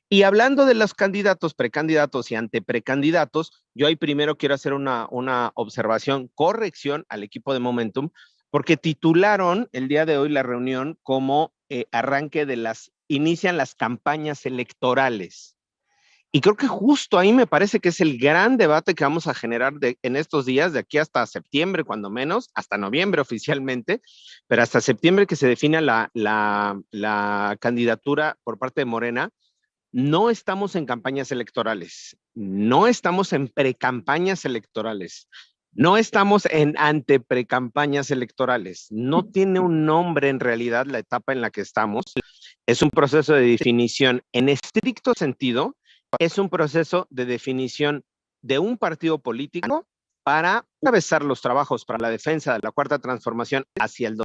Y hablando de los candidatos, precandidatos y anteprecandidatos, yo ahí primero quiero hacer una observación, corrección al equipo de Momentum, porque titularon el día de hoy la reunión como arranque inician las campañas electorales. Y creo que justo ahí me parece que es el gran debate que vamos a generar en estos días, de aquí hasta septiembre, cuando menos, hasta noviembre oficialmente, pero hasta septiembre que se defina la candidatura por parte de Morena. No estamos en campañas electorales, no estamos en precampañas electorales, no estamos en anteprecampañas electorales. No tiene un nombre en realidad la etapa en la que estamos. Es un proceso de definición en estricto sentido. Es un proceso de definición de un partido político para encabezar los trabajos para la defensa de la Cuarta Transformación hacia el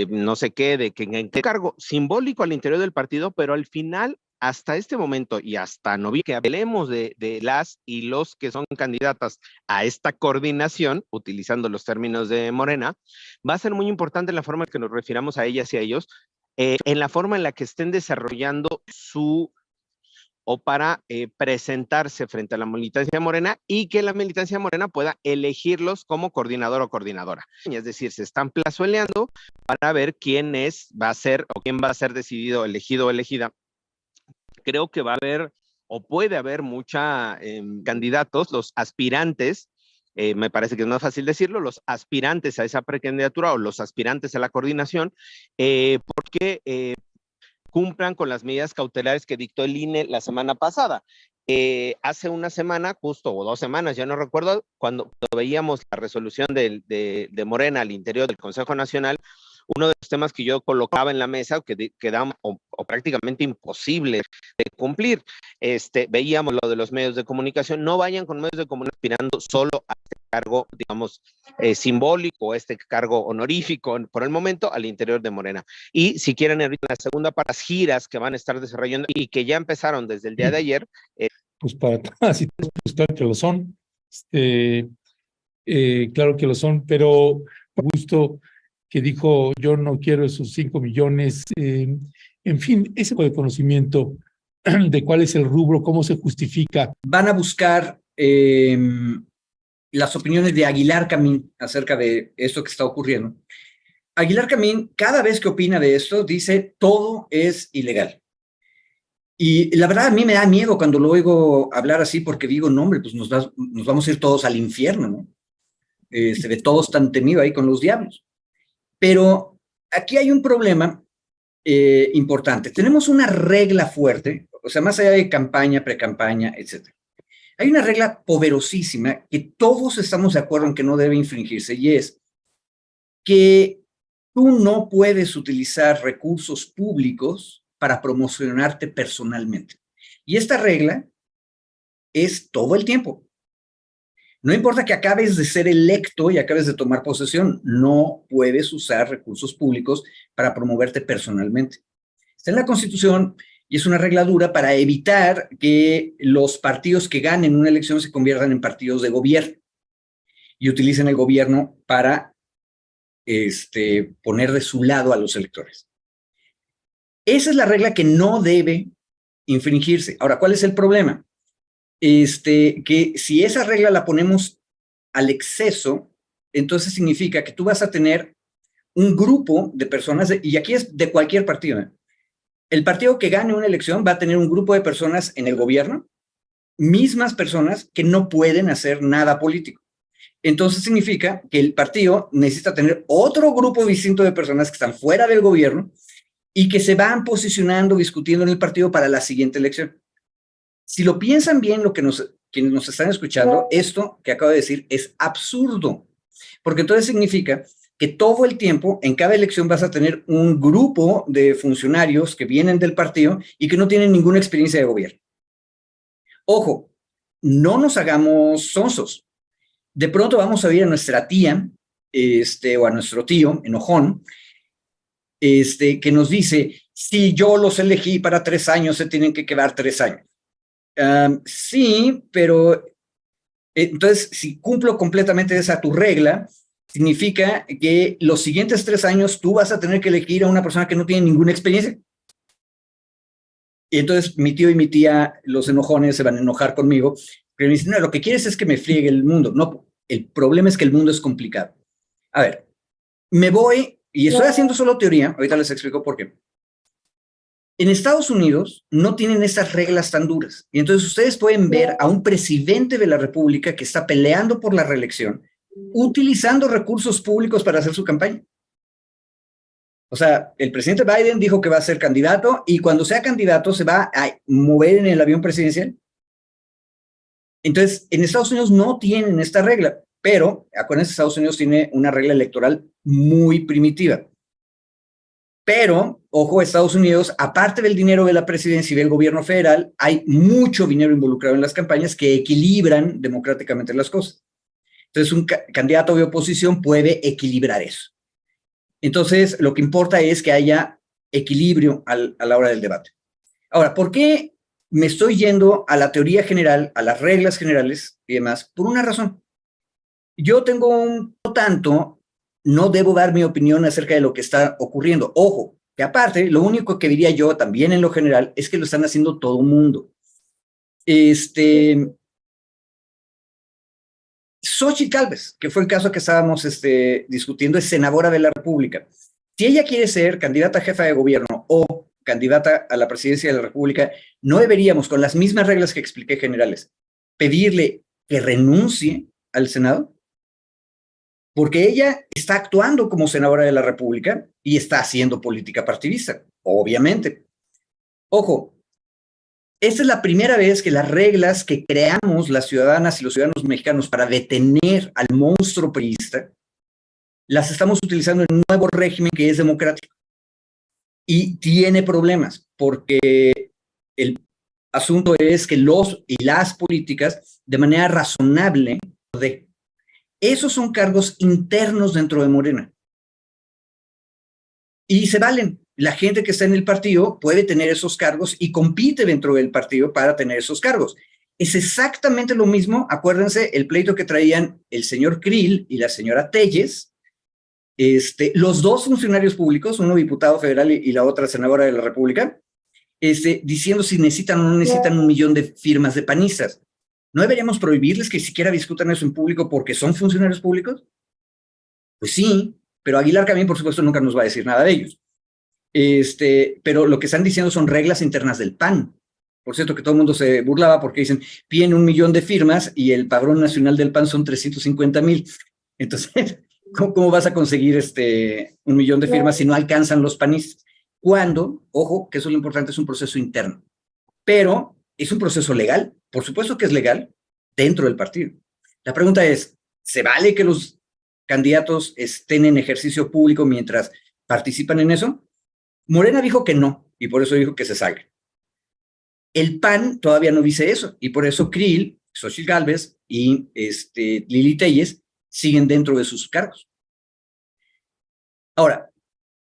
no sé qué, en qué cargo simbólico al interior del partido, pero al final, hasta este momento y hasta noviembre, que hablemos de las y los que son candidatas a esta coordinación, utilizando los términos de Morena, va a ser muy importante la forma en que nos refiramos a ellas y a ellos, en la forma en la que estén desarrollando para presentarse frente a la militancia morena, y que la militancia morena pueda elegirlos como coordinador o coordinadora. Es decir, se están plazueleando para ver quién va a ser decidido, elegido o elegida. Creo que va a haber o puede haber mucha candidatos, los aspirantes, me parece que es más fácil decirlo, los aspirantes a esa precandidatura o los aspirantes a la coordinación, porque cumplan con las medidas cautelares que dictó el INE la semana pasada. Hace una semana, justo, o 2 semanas, ya no recuerdo, cuando veíamos la resolución de Morena al interior del Consejo Nacional, uno de los temas que yo colocaba en la mesa, que quedaba o prácticamente imposible de cumplir, veíamos lo de los medios de comunicación. No vayan con medios de comunicación aspirando solo a este cargo, digamos, simbólico, este cargo honorífico por el momento al interior de Morena. Y si quieren ahorita la segunda para las giras que van a estar desarrollando y que ya empezaron desde el día de ayer. Pues para todas y todos, pues claro que lo son, claro que lo son, pero justo que dijo, yo no quiero esos 5 millones, en fin, ese tipo de conocimiento de cuál es el rubro, cómo se justifica. Van a buscar las opiniones de Aguilar Camín acerca de esto que está ocurriendo. Aguilar Camín, cada vez que opina de esto, dice todo es ilegal. Y la verdad a mí me da miedo cuando lo oigo hablar así, porque digo, no hombre, pues nos vamos a ir todos al infierno, ¿no? De todos tan temido ahí con los diablos. Pero aquí hay un problema importante. Tenemos una regla fuerte, o sea, más allá de campaña, pre-campaña, etc. Hay una regla poderosísima que todos estamos de acuerdo en que no debe infringirse, y es que tú no puedes utilizar recursos públicos para promocionarte personalmente. Y esta regla es todo el tiempo. No importa que acabes de ser electo y acabes de tomar posesión, no puedes usar recursos públicos para promoverte personalmente. Está en la Constitución y es una regla dura para evitar que los partidos que ganen una elección se conviertan en partidos de gobierno y utilicen el gobierno para poner de su lado a los electores. Esa es la regla que no debe infringirse. Ahora, ¿cuál es el problema? Que si esa regla la ponemos al exceso, entonces significa que tú vas a tener un grupo de personas, y aquí es de cualquier partido, ¿eh? El partido que gane una elección va a tener un grupo de personas en el gobierno, mismas personas que no pueden hacer nada político. Entonces significa que el partido necesita tener otro grupo distinto de personas que están fuera del gobierno y que se van posicionando, discutiendo en el partido para la siguiente elección. Si lo piensan bien, quienes nos están escuchando, esto que acabo de decir es absurdo, porque entonces significa que todo el tiempo, en cada elección, vas a tener un grupo de funcionarios que vienen del partido y que no tienen ninguna experiencia de gobierno. Ojo, no nos hagamos sonsos. De pronto vamos a ver a nuestra tía, o a nuestro tío, enojón, que nos dice, si yo los elegí para 3 años, se tienen que quedar 3 años. Sí, pero entonces, si cumplo completamente esa tu regla, significa que los siguientes 3 años tú vas a tener que elegir a una persona que no tiene ninguna experiencia. Y entonces mi tío y mi tía, los enojones, se van a enojar conmigo, pero me dicen, no, lo que quieres es que me friegue el mundo. No, el problema es que el mundo es complicado. A ver, me voy, y estoy haciendo solo teoría, ahorita les explico por qué. En Estados Unidos no tienen esas reglas tan duras. Y entonces ustedes pueden ver a un presidente de la República que está peleando por la reelección, utilizando recursos públicos para hacer su campaña. O sea, el presidente Biden dijo que va a ser candidato y cuando sea candidato se va a mover en el avión presidencial. Entonces, en Estados Unidos no tienen esta regla, pero acuérdense, Estados Unidos tiene una regla electoral muy primitiva. Pero, ojo, Estados Unidos, aparte del dinero de la presidencia y del gobierno federal, hay mucho dinero involucrado en las campañas que equilibran democráticamente las cosas. Entonces, un candidato de oposición puede equilibrar eso. Entonces, lo que importa es que haya equilibrio a la hora del debate. Ahora, ¿por qué me estoy yendo a la teoría general, a las reglas generales y demás? Por una razón. Yo tengo un tanto, no debo dar mi opinión acerca de lo que está ocurriendo. Ojo, que aparte, lo único que diría yo también en lo general es que lo están haciendo todo el mundo. Xochitl Gálvez, que fue el caso que estábamos discutiendo, es senadora de la República. Si ella quiere ser candidata a jefa de gobierno o candidata a la presidencia de la República, no deberíamos, con las mismas reglas que expliqué generales, pedirle que renuncie al Senado, porque ella está actuando como senadora de la República y está haciendo política partidista, obviamente. Ojo, esta es la primera vez que las reglas que creamos las ciudadanas y los ciudadanos mexicanos para detener al monstruo priista, las estamos utilizando en un nuevo régimen que es democrático. Y tiene problemas, porque el asunto es que los y las políticas, de manera razonable, esos son cargos internos dentro de Morena. Y se valen. La gente que está en el partido puede tener esos cargos y compite dentro del partido para tener esos cargos. Es exactamente lo mismo, acuérdense, el pleito que traían el señor Krill y la señora Telles, los dos funcionarios públicos, uno diputado federal y la otra senadora de la República, diciendo si necesitan o no necesitan 1 millón de firmas de panistas. ¿No deberíamos prohibirles que siquiera discutan eso en público porque son funcionarios públicos? Pues sí, pero Aguilar Camín, por supuesto, nunca nos va a decir nada de ellos. Pero lo que están diciendo son reglas internas del PAN. Por cierto, que todo el mundo se burlaba porque dicen, piden 1 millón de firmas y el padrón nacional del PAN son 350,000. Entonces, ¿cómo vas a conseguir 1 millón de firmas si no alcanzan los panistas? Cuando, ojo, que eso es lo importante, es un proceso interno. Pero es un proceso legal, por supuesto que es legal, dentro del partido. La pregunta es, ¿se vale que los candidatos estén en ejercicio público mientras participan en eso? Morena dijo que no, y por eso dijo que se salga. El PAN todavía no dice eso, y por eso Krill, Xochitl Gálvez y Lili Telles siguen dentro de sus cargos. Ahora,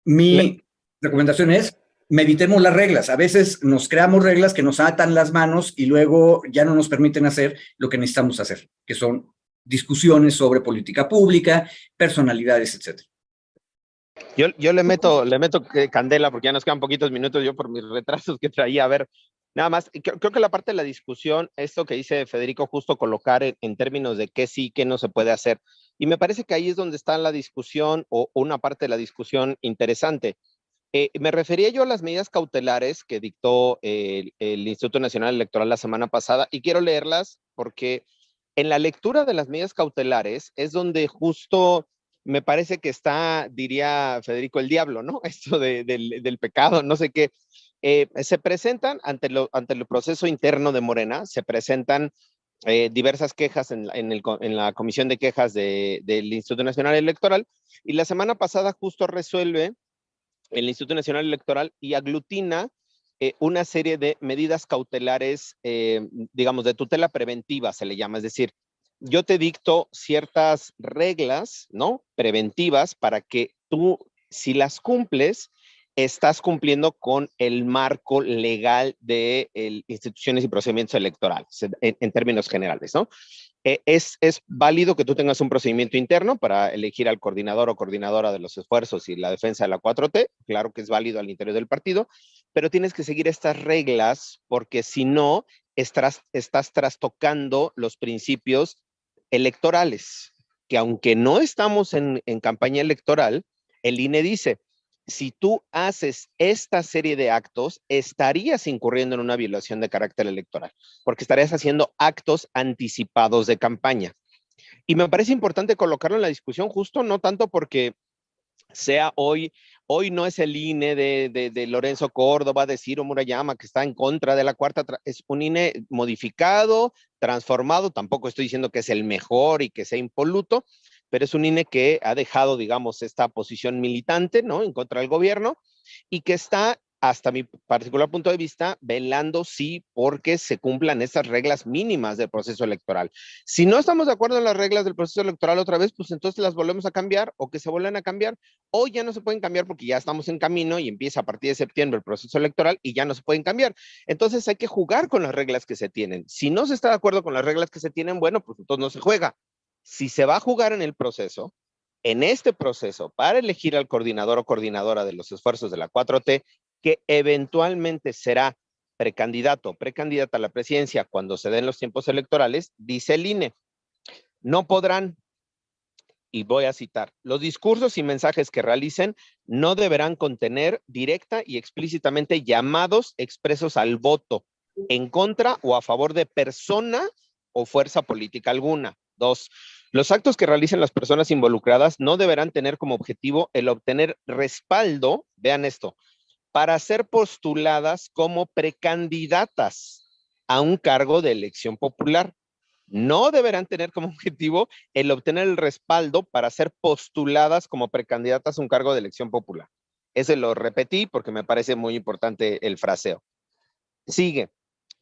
mi recomendación es, meditemos las reglas. A veces nos creamos reglas que nos atan las manos y luego ya no nos permiten hacer lo que necesitamos hacer, que son discusiones sobre política pública, personalidades, etc. Yo le meto candela porque ya nos quedan poquitos minutos yo por mis retrasos que traía. A ver, nada más, creo que la parte de la discusión, esto que dice Federico, justo colocar en términos de qué sí, qué no se puede hacer. Y me parece que ahí es donde está la discusión o una parte de la discusión interesante. Me refería yo a las medidas cautelares que dictó el Instituto Nacional Electoral la semana pasada y quiero leerlas porque en la lectura de las medidas cautelares es donde justo me parece que está, diría Federico, el diablo, ¿no? Esto del pecado, no sé qué. Se presentan ante el proceso interno de Morena, se presentan diversas quejas en la comisión de quejas del Instituto Nacional Electoral y la semana pasada justo resuelve el Instituto Nacional Electoral y aglutina una serie de medidas cautelares, digamos, de tutela preventiva, se le llama. Es decir, yo te dicto ciertas reglas, ¿no? Preventivas para que tú, si las cumples, estás cumpliendo con el marco legal de instituciones y procedimientos electorales, en términos generales, ¿no? Es válido que tú tengas un procedimiento interno para elegir al coordinador o coordinadora de los esfuerzos y la defensa de la 4T, claro que es válido al interior del partido, pero tienes que seguir estas reglas porque si no, estás trastocando los principios electorales, que aunque no estamos en campaña electoral, el INE dice, si tú haces esta serie de actos, estarías incurriendo en una violación de carácter electoral, porque estarías haciendo actos anticipados de campaña. Y me parece importante colocarlo en la discusión, justo no tanto porque sea hoy no es el INE de Lorenzo Córdoba, de Ciro Murayama, que está en contra de la cuarta, es un INE modificado, transformado, tampoco estoy diciendo que es el mejor y que sea impoluto, pero es un INE que ha dejado, digamos, esta posición militante, ¿no?, en contra del gobierno y que está, hasta mi particular punto de vista, velando sí porque se cumplan esas reglas mínimas del proceso electoral. Si no estamos de acuerdo en las reglas del proceso electoral otra vez, pues entonces las volvemos a cambiar o que se vuelvan a cambiar o ya no se pueden cambiar porque ya estamos en camino y empieza a partir de septiembre el proceso electoral y ya no se pueden cambiar. Entonces hay que jugar con las reglas que se tienen. Si no se está de acuerdo con las reglas que se tienen, bueno, pues entonces no se juega. Si se va a jugar en el proceso, en este proceso, para elegir al coordinador o coordinadora de los esfuerzos de la 4T, que eventualmente será precandidato o precandidata a la presidencia cuando se den los tiempos electorales, dice el INE, no podrán, y voy a citar, los discursos y mensajes que realicen no deberán contener directa y explícitamente llamados expresos al voto en contra o a favor de persona o fuerza política alguna. 2. Los actos que realicen las personas involucradas no deberán tener como objetivo el obtener respaldo, vean esto, para ser postuladas como precandidatas a un cargo de elección popular. No deberán tener como objetivo el obtener el respaldo para ser postuladas como precandidatas a un cargo de elección popular. Ese lo repetí porque me parece muy importante el fraseo. Sigue.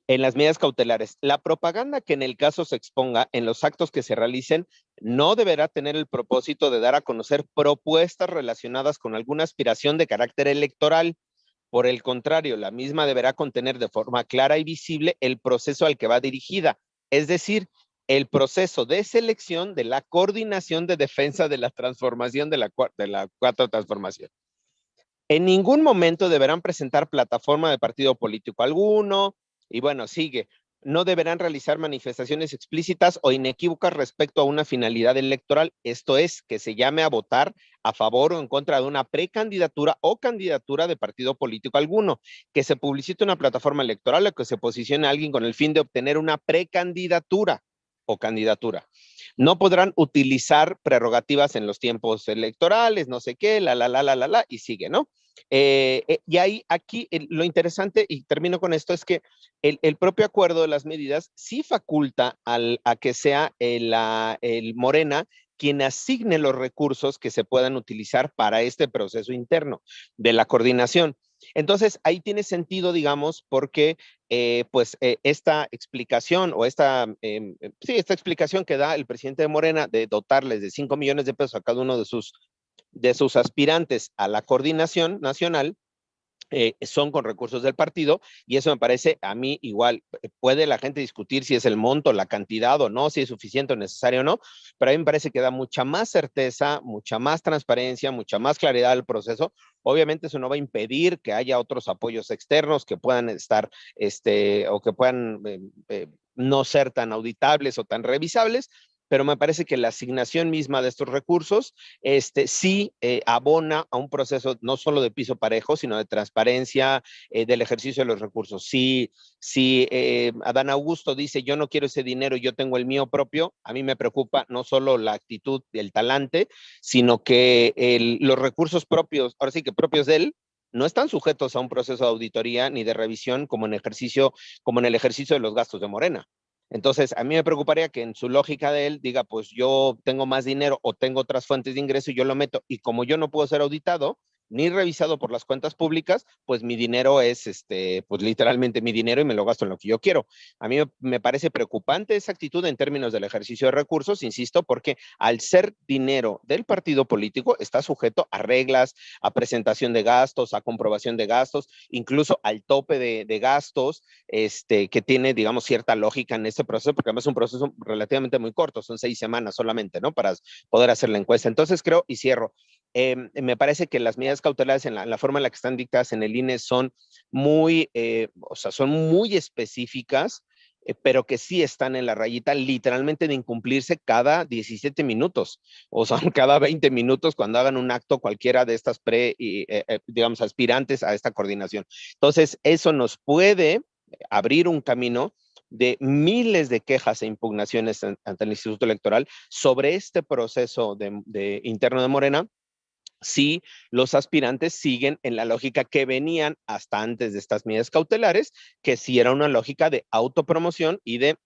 En las medidas cautelares, la propaganda que en el caso se exponga en los actos que se realicen no deberá tener el propósito de dar a conocer propuestas relacionadas con alguna aspiración de carácter electoral. Por el contrario, la misma deberá contener de forma clara y visible el proceso al que va dirigida, es decir, el proceso de selección de la coordinación de defensa de la transformación de la cuarta transformación. En ningún momento deberán presentar plataforma de partido político alguno, y bueno, sigue. no deberán realizar manifestaciones explícitas o inequívocas respecto a una finalidad electoral, esto es, que se llame a votar a favor o en contra de una precandidatura o candidatura de partido político alguno, que se publicite una plataforma electoral o que se posicione a alguien con el fin de obtener una precandidatura o candidatura. No podrán utilizar prerrogativas en los tiempos electorales, no sé qué, y sigue, ¿no? Y ahí, aquí, lo interesante, y termino con esto, es que el propio acuerdo de las medidas sí faculta a que sea el Morena quien asigne los recursos que se puedan utilizar para este proceso interno de la coordinación. Entonces, ahí tiene sentido, digamos, porque esta explicación o esta explicación que da el presidente de Morena de dotarles de 5 millones de pesos a cada uno de sus aspirantes a la coordinación nacional, son con recursos del partido, y eso me parece a mí igual. Puede la gente discutir si es el monto, la cantidad o no, si es suficiente o necesario o no, pero a mí me parece que da mucha más certeza, mucha más transparencia, mucha más claridad al proceso. Obviamente eso no va a impedir que haya otros apoyos externos que puedan estar, o que puedan no ser tan auditables o tan revisables, pero me parece que la asignación misma de estos recursos sí abona a un proceso no solo de piso parejo, sino de transparencia del ejercicio de los recursos. Si Adán Augusto dice, yo no quiero ese dinero, yo tengo el mío propio, a mí me preocupa no solo la actitud, el talante, sino que los recursos propios, ahora sí que propios de él, no están sujetos a un proceso de auditoría ni de revisión como en el ejercicio de los gastos de Morena. Entonces, a mí me preocuparía que en su lógica de él diga, pues yo tengo más dinero o tengo otras fuentes de ingreso y yo lo meto, y como yo no puedo ser auditado ni revisado por las cuentas públicas, pues mi dinero es, pues literalmente mi dinero y me lo gasto en lo que yo quiero. A mí me parece preocupante esa actitud en términos del ejercicio de recursos, insisto, porque al ser dinero del partido político está sujeto a reglas, a presentación de gastos, a comprobación de gastos, incluso al tope de gastos, que tiene, digamos, cierta lógica en este proceso, porque además es un proceso relativamente muy corto, son 6 semanas solamente, ¿no? Para poder hacer la encuesta. Entonces creo, y cierro, me parece que las medidas cautelares en la forma en la que están dictadas en el INE son muy específicas, pero que sí están en la rayita literalmente de incumplirse cada 17 minutos, o son cada 20 minutos cuando hagan un acto cualquiera de estas digamos, aspirantes a esta coordinación. Entonces, eso nos puede abrir un camino de miles de quejas e impugnaciones ante el Instituto Electoral sobre este proceso interno de Morena, si los aspirantes siguen en la lógica que venían hasta antes de estas medidas cautelares, que sí era una lógica de autopromoción y de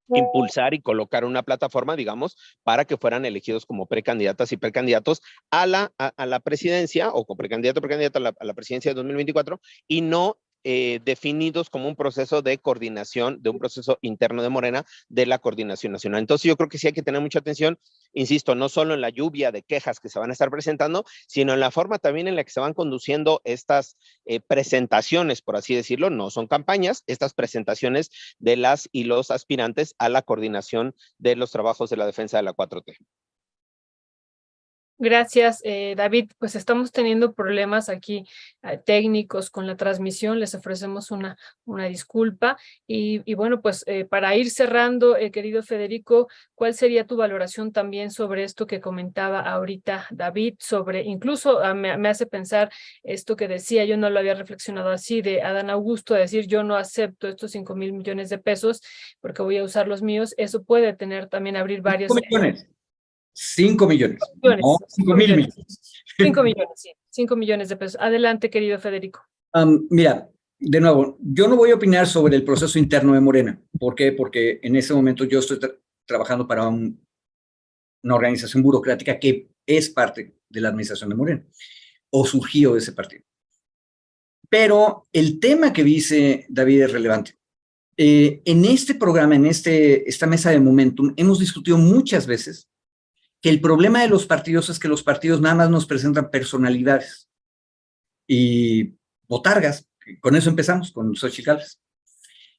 impulsar y colocar una plataforma, digamos, para que fueran elegidos como precandidatas y precandidatos a la presidencia, o como precandidato o precandidata a la presidencia de 2024, y no definidos como un proceso de coordinación, de un proceso interno de Morena, de la coordinación nacional. Entonces yo creo que sí hay que tener mucha atención, insisto, no solo en la lluvia de quejas que se van a estar presentando, sino en la forma también en la que se van conduciendo estas presentaciones, por así decirlo, no son campañas, estas presentaciones de las y los aspirantes a la coordinación de los trabajos de la defensa de la 4T. Gracias, David. Pues estamos teniendo problemas aquí técnicos con la transmisión. Les ofrecemos una disculpa. Y bueno, pues para ir cerrando, querido Federico, ¿cuál sería tu valoración también sobre esto que comentaba ahorita David? Sobre, incluso me hace pensar esto que decía, yo no lo había reflexionado así, de Adán Augusto, decir yo no acepto estos 5 mil millones de pesos porque voy a usar los míos. Eso puede tener también, abrir varios... 5 millones. 5 millones. No, 5 millones. 5 millones, sí. 5 millones de pesos. Adelante, querido Federico. Mira, de nuevo, yo no voy a opinar sobre el proceso interno de Morena. ¿Por qué? Porque en ese momento yo estoy trabajando para una organización burocrática que es parte de la administración de Morena, o surgió de ese partido. Pero el tema que dice David es relevante. En este programa, en esta mesa de Momentum, hemos discutido muchas veces que el problema de los partidos es que los partidos nada más nos presentan personalidades y botargas. Con eso empezamos, con Xochitl Gálvez.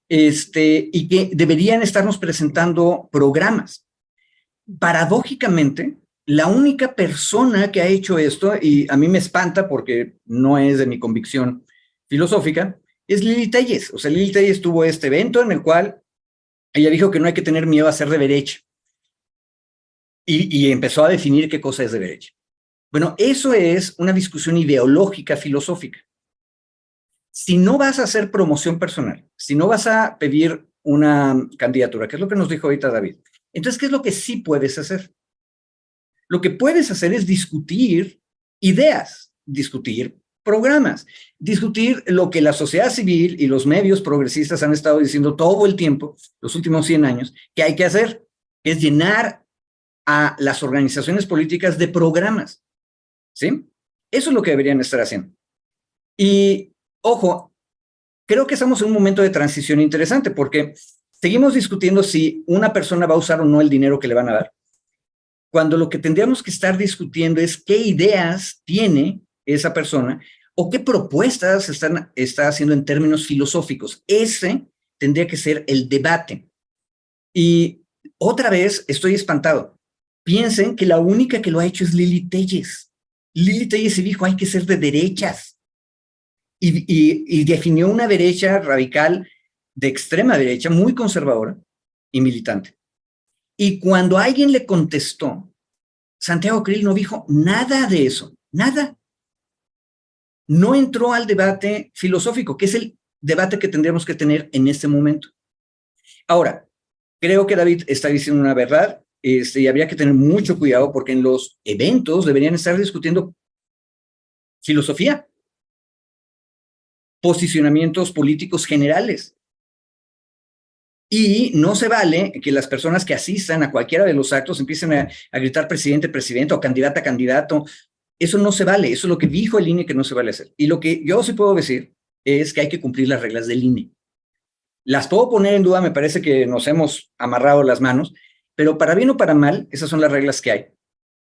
Y que deberían estarnos presentando programas. Paradójicamente, la única persona que ha hecho esto, y a mí me espanta porque no es de mi convicción filosófica, es Lili Telles. O sea, Lili Telles tuvo este evento en el cual Ella dijo que no hay que tener miedo a ser de derecha. Y empezó a definir qué cosa es de derecha. Bueno, eso es una discusión ideológica, filosófica. Si no vas a hacer promoción personal, si no vas a pedir una candidatura, que es lo que nos dijo ahorita David, entonces, ¿qué es lo que sí puedes hacer? Lo que puedes hacer es discutir ideas, discutir programas, discutir lo que la sociedad civil y los medios progresistas han estado diciendo todo el tiempo, los últimos 100 años, que hay que hacer, que es llenar a las organizaciones políticas de programas, ¿sí? Eso es lo que deberían estar haciendo. Y, ojo, creo que estamos en un momento de transición interesante porque seguimos discutiendo si una persona va a usar o no el dinero que le van a dar, cuando lo que tendríamos que estar discutiendo es qué ideas tiene esa persona o qué propuestas está haciendo en términos filosóficos. Ese tendría que ser el debate. Y otra vez estoy espantado. Piensen que la única que lo ha hecho es Lili Téllez. Lili Téllez dijo hay que ser de derechas y definió una derecha radical de extrema derecha, muy conservadora y militante. Y cuando alguien le contestó, Santiago Krill no dijo nada de eso, nada. No entró al debate filosófico, que es el debate que tendríamos que tener en este momento. Ahora, creo que David está diciendo una verdad, y habría que tener mucho cuidado porque en los eventos deberían estar discutiendo filosofía, posicionamientos políticos generales. Y no se vale que las personas que asistan a cualquiera de los actos empiecen a gritar presidente, presidenta o candidata, candidato. Eso no se vale. Eso es lo que dijo el INE que no se vale hacer. Y lo que yo sí puedo decir es que hay que cumplir las reglas del INE. Las puedo poner en duda, me parece que nos hemos amarrado las manos, pero para bien o para mal, esas son las reglas que hay.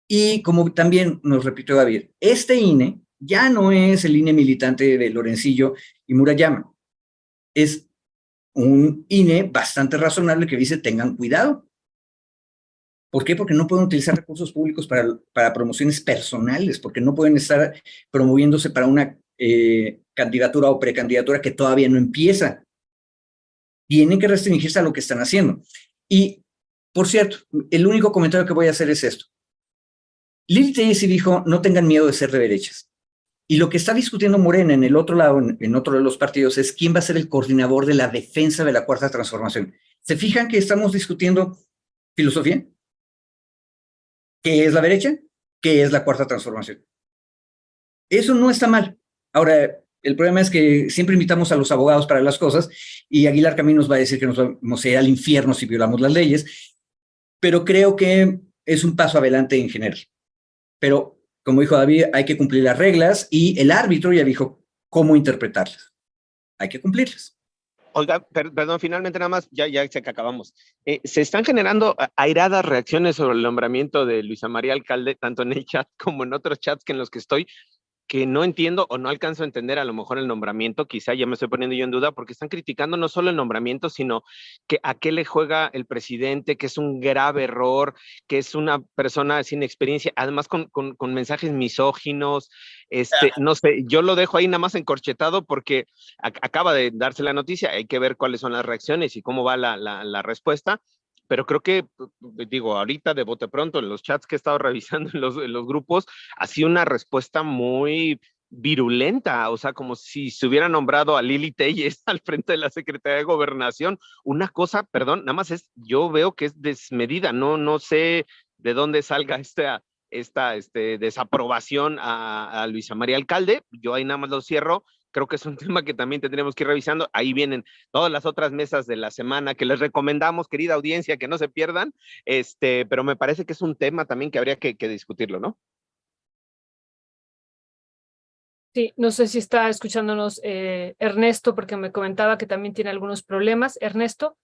Y como también nos repitió David, este INE ya no es el INE militante de Lorencillo y Murayama. Es un INE bastante razonable que dice tengan cuidado. ¿Por qué? Porque no pueden utilizar recursos públicos para promociones personales, porque no pueden estar promoviéndose para una candidatura o precandidatura que todavía no empieza. Tienen que restringirse a lo que están haciendo. Y, por cierto, el único comentario que voy a hacer es esto. Lili Téllez dijo, no tengan miedo de ser de derechas. Y lo que está discutiendo Morena en el otro lado, en otro de los partidos, es quién va a ser el coordinador de la defensa de la Cuarta Transformación. ¿Se fijan que estamos discutiendo filosofía? ¿Qué es la derecha? ¿Qué es la Cuarta Transformación? Eso no está mal. Ahora, el problema es que siempre invitamos a los abogados para las cosas y Aguilar Camín nos va a decir que nos vamos a ir al infierno si violamos las leyes, pero creo que es un paso adelante en general. Pero como dijo David, hay que cumplir las reglas y el árbitro ya dijo cómo interpretarlas. Hay que cumplirlas. Oiga, perdón, finalmente nada más, ya sé que acabamos. Se están generando airadas reacciones sobre el nombramiento de Luisa María Alcalde, tanto en el chat como en otros chats que en los que estoy, que no entiendo o no alcanzo a entender a lo mejor el nombramiento, quizá ya me estoy poniendo yo en duda, porque están criticando no solo el nombramiento, sino que a qué le juega el presidente, que es un grave error, que es una persona sin experiencia, además con mensajes misóginos, no sé, yo lo dejo ahí nada más encorchetado porque acaba de darse la noticia, hay que ver cuáles son las reacciones y cómo va la respuesta. Pero creo que, digo, ahorita de bote pronto, en los chats que he estado revisando en los grupos, ha sido una respuesta muy virulenta, o sea, como si se hubiera nombrado a Lili Téllez al frente de la Secretaría de Gobernación. Una cosa, perdón, nada más yo veo que es desmedida, no sé de dónde salga esta desaprobación a Luisa María Alcalde. Yo ahí nada más lo cierro. Creo que es un tema que también tendremos que ir revisando. Ahí vienen todas las otras mesas de la semana que les recomendamos, querida audiencia, que no se pierdan, pero me parece que es un tema también que habría que discutirlo, ¿no? Sí, no sé si está escuchándonos Ernesto, porque me comentaba que también tiene algunos problemas. Ernesto.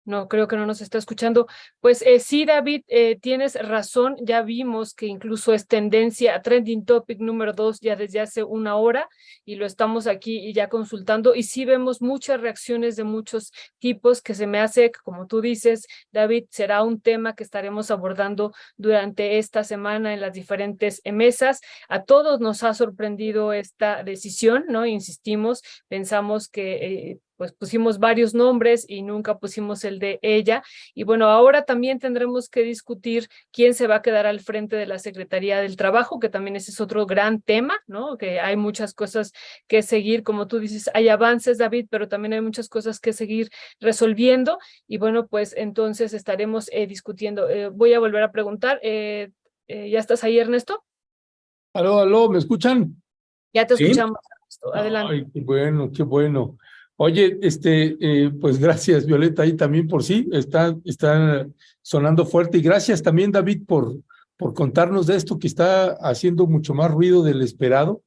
No, creo que no nos está escuchando. Pues sí, David, tienes razón. Ya vimos que incluso es tendencia a trending topic número 2 ya desde hace una hora y lo estamos aquí y ya consultando. Y sí vemos muchas reacciones de muchos tipos que se me hace, como tú dices, David, será un tema que estaremos abordando durante esta semana en las diferentes mesas. A todos nos ha sorprendido esta decisión, ¿no? Insistimos, pensamos que pues pusimos varios nombres y nunca pusimos el de ella. Y bueno, ahora también tendremos que discutir quién se va a quedar al frente de la Secretaría del Trabajo, que también ese es otro gran tema, ¿no? Que hay muchas cosas que seguir, como tú dices, hay avances, David, pero también hay muchas cosas que seguir resolviendo. Y bueno, pues entonces estaremos discutiendo. Voy a volver a preguntar. ¿Ya estás ahí, Ernesto? Aló, ¿me escuchan? Ya te Sí. escuchamos, Ernesto. Adelante. Ay, qué bueno, qué bueno. Oye, pues gracias, Violeta, ahí también por sí, está sonando fuerte. Y gracias también, David, por contarnos de esto que está haciendo mucho más ruido del esperado.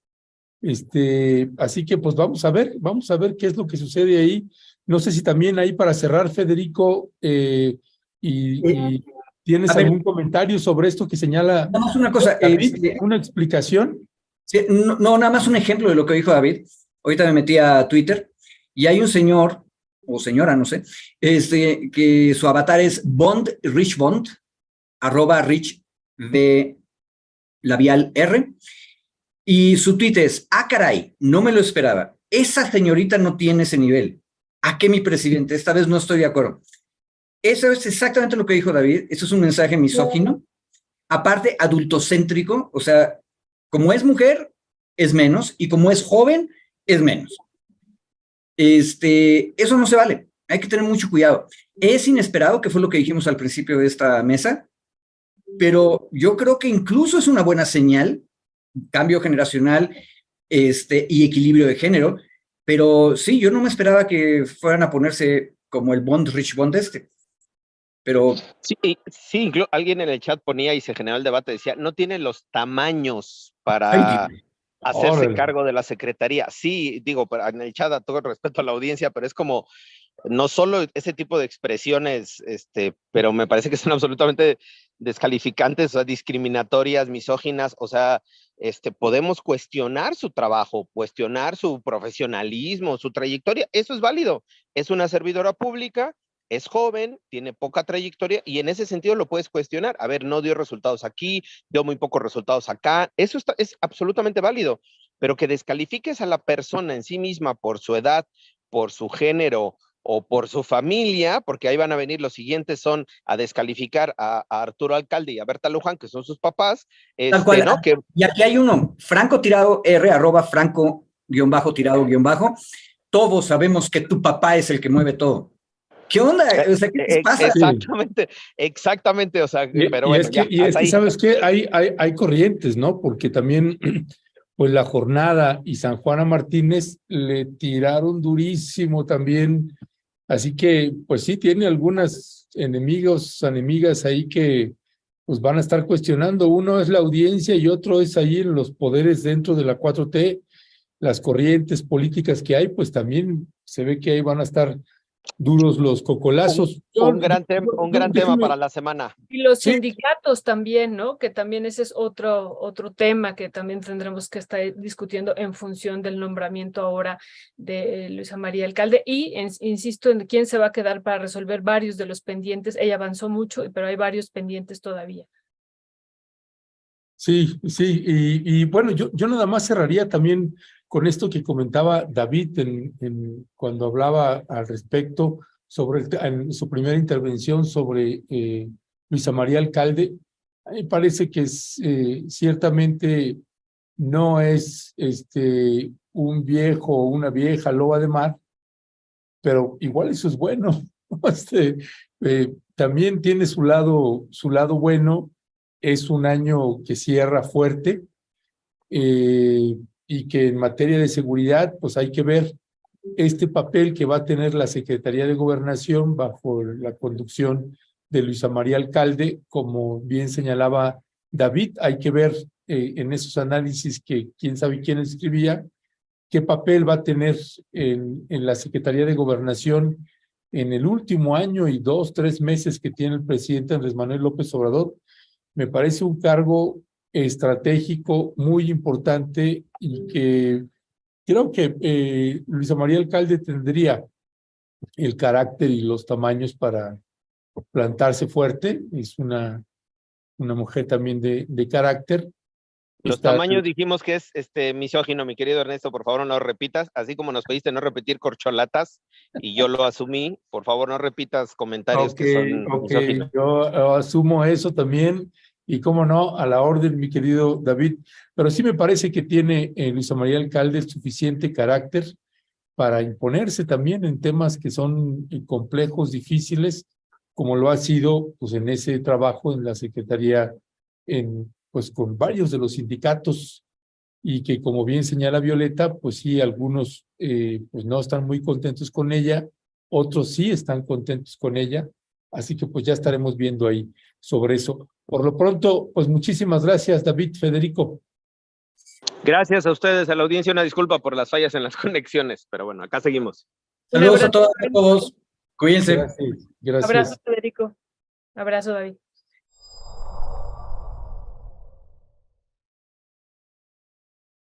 Así que pues vamos a ver qué es lo que sucede ahí. No sé si también ahí para cerrar, Federico, y tienes A ver, algún comentario sobre esto que señala nada más una cosa, David, una explicación. sí, no, nada más un ejemplo de lo que dijo David. Ahorita me metí a Twitter y hay un señor, o señora, no sé, que su avatar es Rich Bond, @Rich de labial R, y su tweet es, caray, no me lo esperaba. Esa señorita no tiene ese nivel. ¿A qué mi presidente? Esta vez no estoy de acuerdo. Eso es exactamente lo que dijo David. Eso es un mensaje misógino. Aparte, adultocéntrico, o sea, como es mujer, es menos, y como es joven, es menos. Eso no se vale. Hay que tener mucho cuidado. Es inesperado, que fue lo que dijimos al principio de esta mesa, pero yo creo que incluso es una buena señal, cambio generacional, y equilibrio de género, pero sí, yo no me esperaba que fueran a ponerse como el Rich Bond pero... Sí, alguien en el chat ponía y se generó el debate, decía, no tiene los tamaños para Ay, hacerse Órale. cargo de la secretaría. Sí, digo, en el chat, a todo el respeto a la audiencia, pero es como, no solo ese tipo de expresiones, pero me parece que son absolutamente descalificantes, o sea, discriminatorias, misóginas, o sea, podemos cuestionar su trabajo, cuestionar su profesionalismo, su trayectoria, eso es válido. Es una servidora pública, es joven, tiene poca trayectoria y en ese sentido lo puedes cuestionar. A ver, no dio resultados aquí, dio muy pocos resultados acá, eso es absolutamente válido, pero que descalifiques a la persona en sí misma por su edad, por su género o por su familia, porque ahí van a venir los siguientes, son a descalificar a Arturo Alcalde y a Berta Luján, que son sus papás, tal cual. ¿no? Y aquí hay uno, Franco Tirado R, @Franco_Tirado_. Todos sabemos que tu papá es el que mueve todo. ¿Qué onda? O sea, ¿qué les pasa? Exactamente, o sea, pero Y bueno, es que, hasta ahí. ¿sabes qué? Hay corrientes, ¿no? Porque también, pues la Jornada y San Juana Martínez le tiraron durísimo también. Así que, pues sí, tiene algunas enemigas ahí que pues van a estar cuestionando. Uno es la audiencia y otro es ahí en los poderes dentro de la 4T, las corrientes políticas que hay, pues también se ve que ahí van a estar duros los cocolazos. Un gran tema para la semana. Y los Sí. sindicatos también, ¿no? Que también ese es otro tema que también tendremos que estar discutiendo en función del nombramiento ahora de Luisa María Alcalde. Y insisto en quién se va a quedar para resolver varios de los pendientes. Ella avanzó mucho, pero hay varios pendientes todavía. Sí, y bueno, yo nada más cerraría también con esto que comentaba David cuando hablaba al respecto sobre en su primera intervención sobre Luisa María Alcalde. A mí me parece que ciertamente no es un viejo o una vieja loba de mar, pero igual eso es bueno. También tiene su lado bueno. Es un año que cierra fuerte y que en materia de seguridad, pues hay que ver este papel que va a tener la Secretaría de Gobernación bajo la conducción de Luisa María Alcalde, como bien señalaba David. Hay que ver en esos análisis que quién sabe quién escribía, qué papel va a tener en la Secretaría de Gobernación en el último año y 2-3 meses que tiene el presidente Andrés Manuel López Obrador. Me parece un cargo estratégico muy importante y que creo que Luisa María Alcalde tendría el carácter y los tamaños para plantarse fuerte. Es una mujer también de carácter. Los está- tamaños dijimos que es misógino, mi querido Ernesto, por favor no lo repitas, así como nos pediste no repetir corcholatas y yo lo asumí, por favor no repitas comentarios que son misóginos. yo asumo eso también y cómo no, a la orden, mi querido David, pero sí me parece que tiene Luisa María Alcalde suficiente carácter para imponerse también en temas que son complejos, difíciles, como lo ha sido pues en ese trabajo en la Secretaría, pues con varios de los sindicatos, y que como bien señala Violeta, pues sí, algunos pues no están muy contentos con ella, otros sí están contentos con ella, así que pues ya estaremos viendo ahí sobre eso. Por lo pronto, pues muchísimas gracias, David, Federico. Gracias a ustedes, a la audiencia, una disculpa por las fallas en las conexiones, pero bueno, acá seguimos. Saludos a abrazo. todas y a todos. Cuídense. Gracias, gracias. Abrazo, Federico. Abrazo, David.